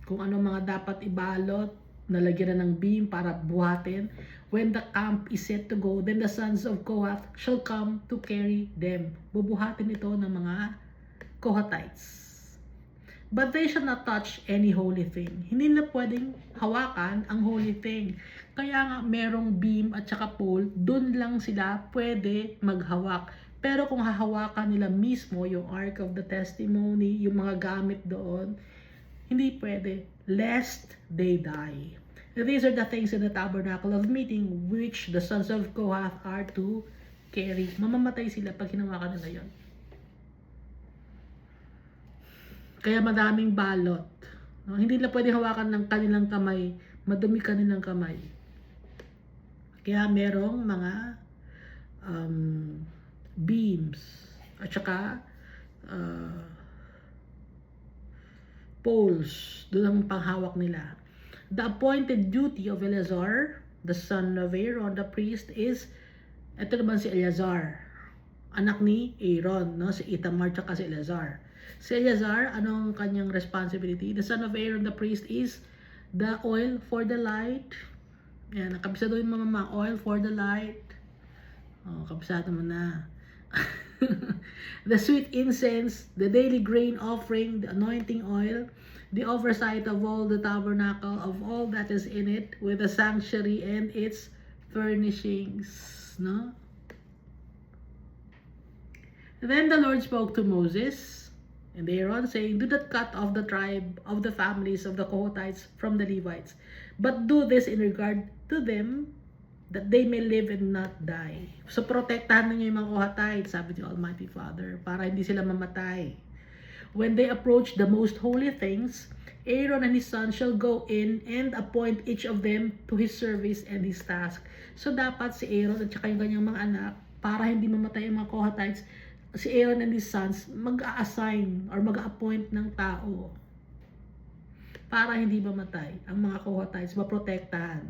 kung ano mga dapat ibalot, nalagyan na ng beam para buhatin. When the camp is set to go, then the sons of Kohath shall come to carry them. Bubuhatin ito ng mga Kohathites. But they shall not touch any holy thing. Hindi na pwedeng hawakan ang holy thing. Kaya nga merong beam at saka pole, dun lang sila pwede maghawak. Pero kung hahawakan nila mismo yung Ark of the Testimony, yung mga gamit doon, hindi pwede, lest they die. These are the things in the tabernacle of meeting which the sons of Kohath are to carry. Mamamatay sila pag hinawakan nila yun. Kaya madaming balot. No? Hindi na pwede hawakan ng kanilang kamay. Madumi kanilang kamay. Kaya merong mga beams at saka poles. Doon ang panghawak nila. The appointed duty of Eleazar, the son of Aaron, the priest, is, ito naman si Eleazar, anak ni Aaron, no? Si Ithamar at si Eleazar. Si Eleazar, anong kanyang responsibility? The son of Aaron, the priest, is the oil for the light. Yan, nakabisado yung mga oil for the light. Oh, kabisado mo na. The sweet incense, the daily grain offering, the anointing oil, the oversight of all the tabernacle, of all that is in it, with the sanctuary and its furnishings. No? Then the Lord spoke to Moses and Aaron, saying, do not cut off the tribe of the families of the Kohathites from the Levites, but do this in regard to them, that they may live and not die. So protektahan ninyo yung mga Kohathites, sabi ni Almighty Father, para hindi sila mamatay. When they approach the most holy things, Aaron and his son shall go in and appoint each of them to his service and his task. So dapat si Aaron at saka yung kanyang mga anak, para hindi mamatay yung mga Kohathites, si Aaron and his sons mag-a-assign or mag-a-appoint ng tao para hindi mamatay ang mga Kohathites, maprotektahan.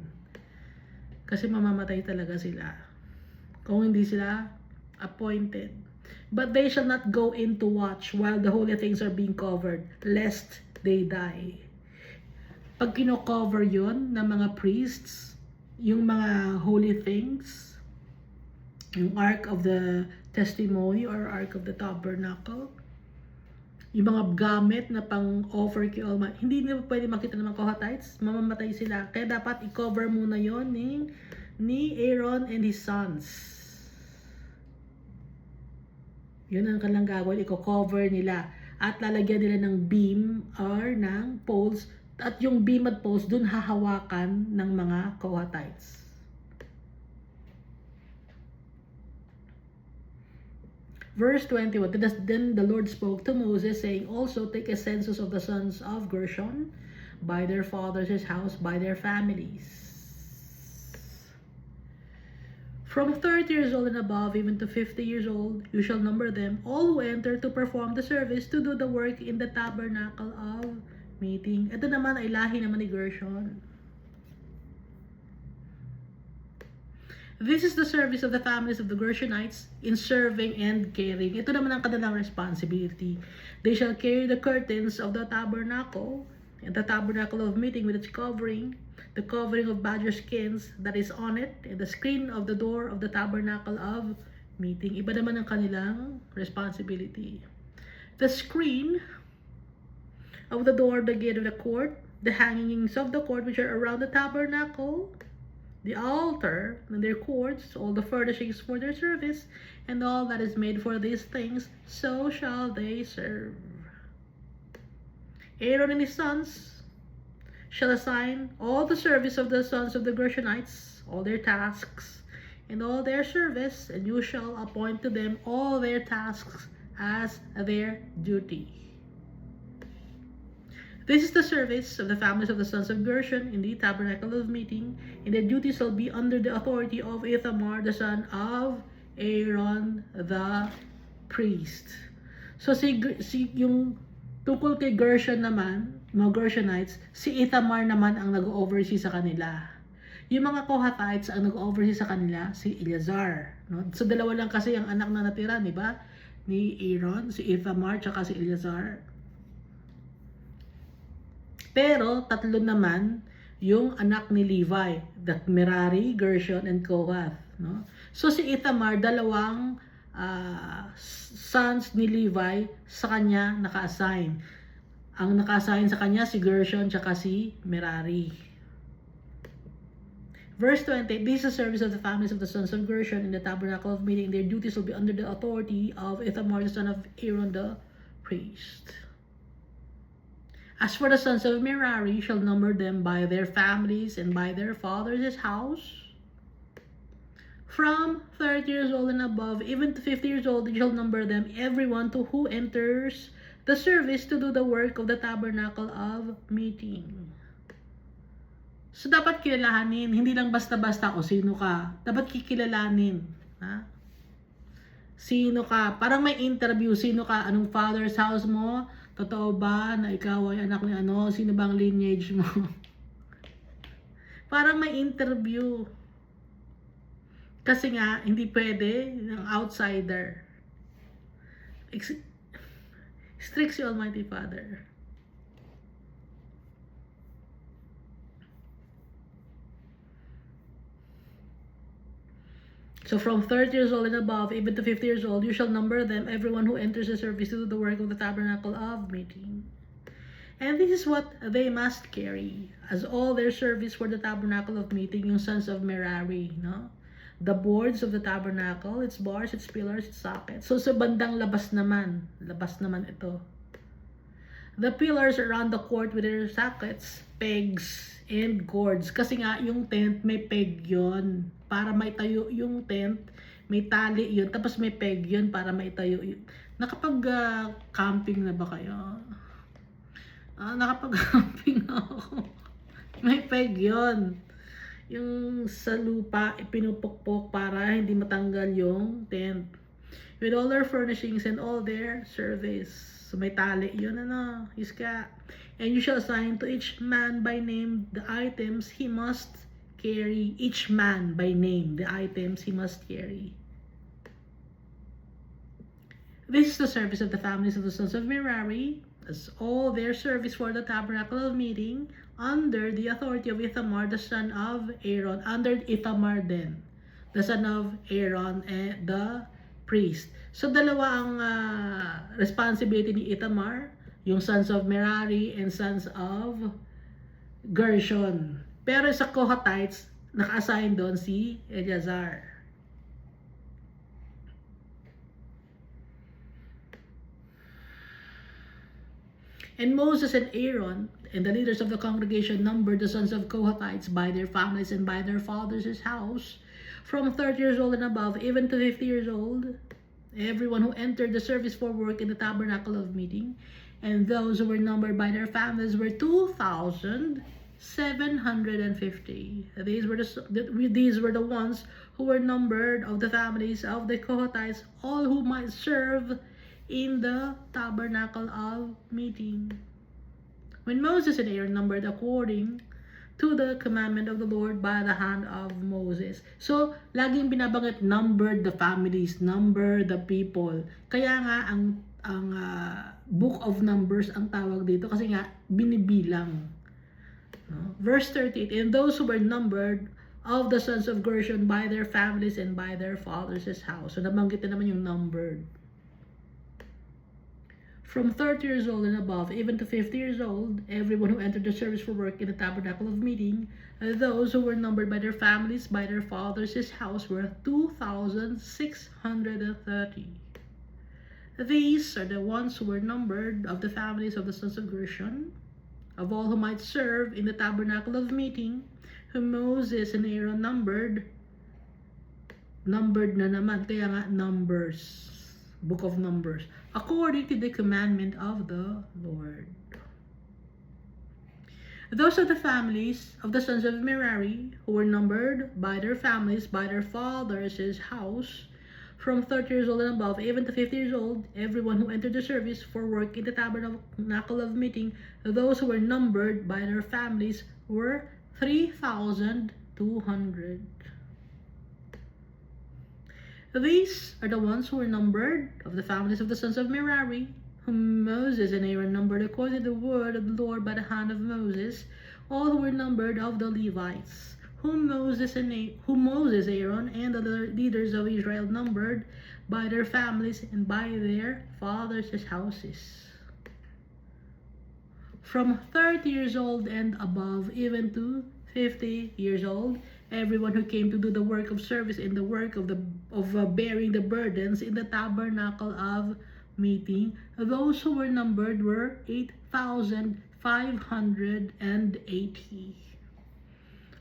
Kasi mamamatay talaga sila kung hindi sila appointed. But they shall not go in to watch while the holy things are being covered, lest they die. Pag kino-cover yun ng mga priests, yung mga holy things, yung Ark of the Testimony or Ark of the Tabernacle, yung mga gamit na pang-offer kay Almighty, hindi nila pwede makita ng mga Kohathites, mamamatay sila. Kaya dapat i-cover muna yon ni Aaron and his sons. Yun ang kanilang gagawin, i-cover nila at lalagyan nila ng beam or ng poles, at yung beam at poles dun hahawakan ng mga Kohathites. Verse 21, then the Lord spoke to Moses, saying, also take a census of the sons of Gershon by their fathers' house, by their families. From 30 years old and above, even to 50 years old, you shall number them, all who enter to perform the service, to do the work in the tabernacle of meeting. Ito naman ay lahi naman ni Gershon. This is the service of the families of the Gershonites in serving and caring. Ito naman ang kanilang responsibility. They shall carry the curtains of the tabernacle, and the tabernacle of meeting with its covering, the covering of badger skins that is on it, and the screen of the door of the tabernacle of meeting. Iba naman ang kanilang responsibility. The screen of the door of the gate of the court, the hangings of the court which are around the tabernacle, the altar and their courts, all the furnishings for their service, and all that is made for these things, so shall they serve. Aaron and his sons shall assign all the service of the sons of the Gershonites, all their tasks, and all their service, and you shall appoint to them all their tasks as their duty. This is the service of the families of the sons of Gershon in the tabernacle of meeting, and their duty shall be under the authority of Ithamar, the son of Aaron the priest. So yung tungkol kay Gershon naman, mga Gershonites, si Ithamar naman ang nag-oversee sa kanila. Yung mga Kohathites ang nag-oversee sa kanila, si Eleazar. No? So dalawa lang kasi ang anak na natira, di ba? Ni Aaron, si Ithamar, tsaka si Eleazar. Pero tatlo naman yung anak ni Levi, the Merari, Gershon, and Kohath. No? So si Ithamar, dalawang sons ni Levi sa kanya naka-assign. Ang naka-assign sa kanya si Gershon tsaka si Merari. Verse 20, this is the service of the families of the sons of Gershon in the tabernacle of meeting. Their duties will be under the authority of Ithamar, the son of Aaron the priest. As for the sons of Merari, you shall number them by their families and by their fathers' house. From 30 years old and above, even to 50 years old, you shall number them, everyone to who enters the service to do the work of the tabernacle of meeting. So dapat kilalanin, hindi lang basta-basta o sino ka. Dapat kikilalanin. Ha? Sino ka? Parang may interview. Sino ka? Anong father's house mo? Totoo ba na ikaw ay anak ni ano? Sino bang lineage mo? Parang may interview. Kasi nga, hindi pwede ng outsider. Strict si Almighty Father. So from 30 years old and above, even to 50 years old, you shall number them, everyone who enters the service to do the work of the tabernacle of meeting. And this is what they must carry as all their service for the tabernacle of meeting, yung sons of Merari, no? The boards of the tabernacle, its bars, its pillars, its sockets. So sa bandang labas naman ito. The pillars around the court with their sockets, pegs, and cords. Kasi nga yung tent may peg yon para maitayo yung tent, may tali yun, tapos may peg yun para maitayo yun. Nakapag-camping na ba kayo? Nakapag-camping ako. May peg yon. Yung sa lupa, ipinupukpok para hindi matanggal yung tent. With all their furnishings and all their service. So may tali yun, iska. And you shall assign to each man by name the items he must carry. Each man by name the items he must carry. This is the service of the families of the sons of Merari, as all their service for the tabernacle of meeting, under the authority of Ithamar, the son of Aaron, under Ithamar then, the son of Aaron, and the priest. So dalawa ang responsibility ni Ithamar, yung sons of Merari and sons of Gershon. Pero sa Kohathites, naka-assign doon si Eleazar. And Moses and Aaron and the leaders of the congregation numbered the sons of Kohathites by their families and by their fathers' house, from 30 years old and above, even to 50 years old, everyone who entered the service for work in the tabernacle of meeting, and those who were numbered by their families were 2,750. These were the ones who were numbered of the families of the Kohathites, all who might serve in the tabernacle of meeting. When Moses and Aaron numbered according to the commandment of the Lord by the hand of Moses. So, laging binabanggit, numbered the families, number the people. Kaya nga, ang Book of Numbers ang tawag dito kasi nga, binibilang. No? Verse 38, and those who were numbered of the sons of Gershon by their families and by their fathers' house. So, nabanggit na naman yung numbered. From 30 years old and above, even to 50 years old, everyone who entered the service for work in the tabernacle of meeting, those who were numbered by their families, by their fathers' house, were 2,630. These are the ones who were numbered of the families of the sons of Gershon, of all who might serve in the tabernacle of meeting, whom Moses and Aaron numbered na naman, kaya nga Numbers. Book of Numbers, according to the commandment of the Lord. Those are the families of the sons of Merari, who were numbered by their families, by their fathers' house, from 30 years old and above, even to 50 years old, everyone who entered the service for work in the tabernacle of meeting, those who were numbered by their families were 3,200. These are the ones who were numbered of the families of the sons of Merari, whom Moses and Aaron numbered according to the word of the Lord by the hand of Moses, all who were numbered of the Levites, whom Moses, Aaron, and the leaders of Israel numbered by their families and by their fathers' houses. From 30 years old and above, even to 50 years old, everyone who came to do the work of service in the work of bearing the burdens in the tabernacle of meeting, those who were numbered were 8,580.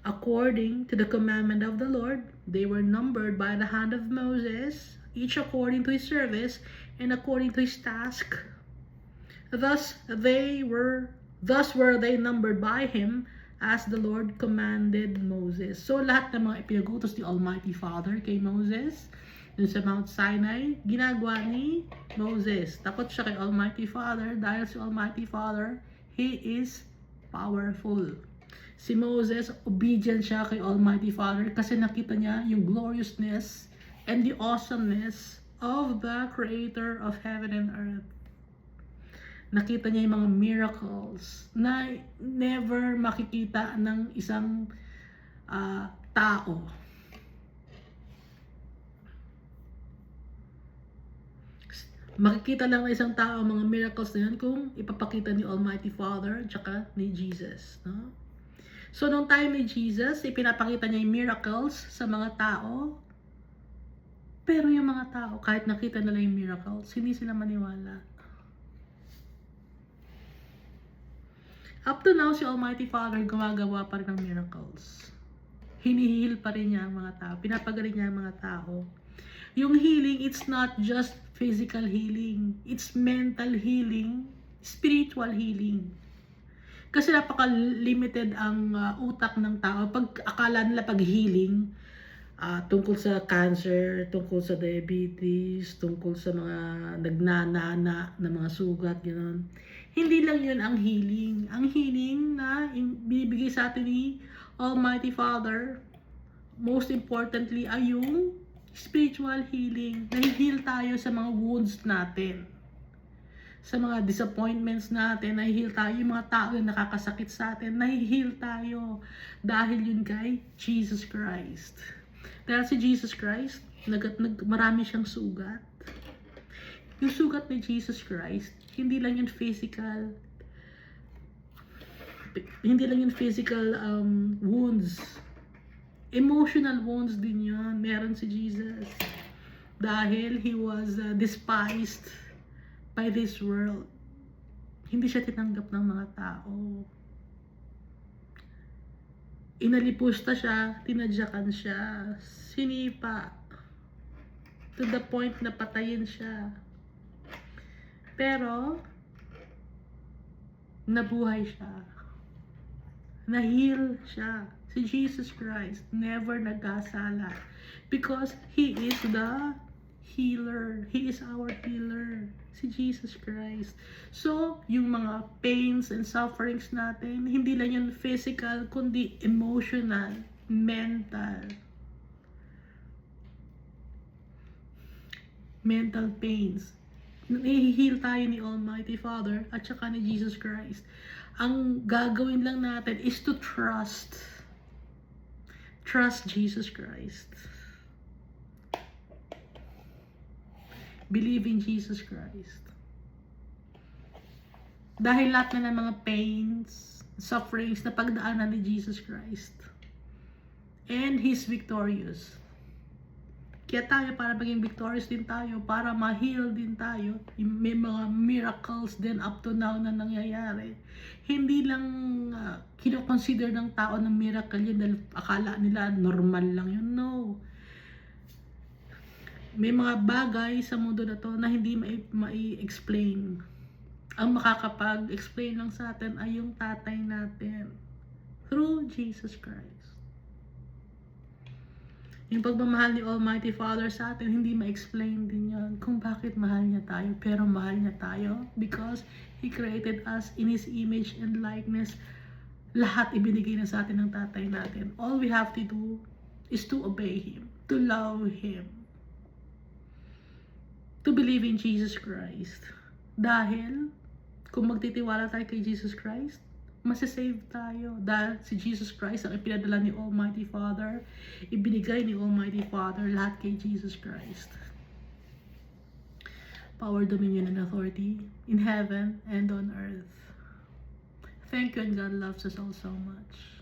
According to the commandment of the Lord, they were numbered by the hand of Moses, each according to his service and according to his task. Thus were they numbered by him, as the Lord commanded Moses. So, lahat ng mga ipinagutos ni Almighty Father kay Moses, dun sa Mount Sinai, ginagawa ni Moses. Takot siya kay Almighty Father dahil si Almighty Father, He is powerful. Si Moses, obedient siya kay Almighty Father kasi nakita niya yung gloriousness and the awesomeness of the Creator of heaven and earth. Nakita niya yung mga miracles na never makikita ng isang tao. Makikita lang ng isang tao mga miracles na yun kung ipapakita ni Almighty Father tsaka ni Jesus. No? So, nung time ni Jesus, ipinapakita niya yung miracles sa mga tao. Pero yung mga tao, kahit nakita nila yung miracles, hindi sila maniwala. Up to now, si Almighty Father gumagawa pa rin ng miracles. Hinihil pa rin niya ang mga tao. Pinapagaling niya ang mga tao. Yung healing, it's not just physical healing. It's mental healing, spiritual healing. Kasi napaka-limited ang utak ng tao. Pag akala nila pag healing, tungkol sa cancer, tungkol sa diabetes, tungkol sa mga nagnanana na mga sugat, gano'n. Hindi lang yun ang healing. Ang healing na binibigay sa atin ni Almighty Father, most importantly, ay yung spiritual healing. Nahihil tayo sa mga wounds natin. Sa mga disappointments natin, nahihil tayo. Yung mga tao na nakakasakit sa atin, nahihil tayo. Dahil yun kay Jesus Christ. Dahil si Jesus Christ, marami siyang sugat. Yung sugat ni Jesus Christ, hindi lang yun physical. Hindi lang yun physical wounds. Emotional wounds din yun. Meron si Jesus. Dahil he was despised by this world. Hindi siya tinanggap ng mga tao. Inalipusta siya, tinadyakan siya, sinipa, to the point na patayin siya. Pero, nabuhay siya. Nahil siya. Si Jesus Christ never nagkasala. Because He is the healer. He is our healer. Si Jesus Christ. So, yung mga pains and sufferings natin, hindi lang yun physical, kundi emotional, mental. Mental pains. Nahihil tayo ni Almighty Father at saka ni Jesus Christ. Ang gagawin lang natin is to trust. Trust Jesus Christ. Believe in Jesus Christ. Dahil lahat na ng mga pains, sufferings na pagdaanan ni Jesus Christ. And He's victorious. Kaya tayo, para maging victorious din tayo, para ma-heal din tayo, may mga miracles din up to now na nangyayari. Hindi lang kino-consider ng tao ng miracle yun dahil akala nila normal lang yun. No. May mga bagay sa mundo na to na hindi mai-explain. Ang makakapag-explain lang sa atin ay yung tatay natin through Jesus Christ. Yung pagmamahal ni Almighty Father sa atin, hindi ma-explain din yan kung bakit mahal niya tayo. Pero mahal niya tayo because He created us in His image and likeness. Lahat ibinigay na sa atin ng tatay natin. All we have to do is to obey Him, to love Him, to believe in Jesus Christ. Dahil, kung magtitiwala tayo kay Jesus Christ, masasave tayo. Dahil si Jesus Christ ang ipinadala ni Almighty Father, ibinigay ni Almighty Father lahat kay Jesus Christ. Power, dominion, and authority in heaven and on earth. Thank you, and God loves us all so much.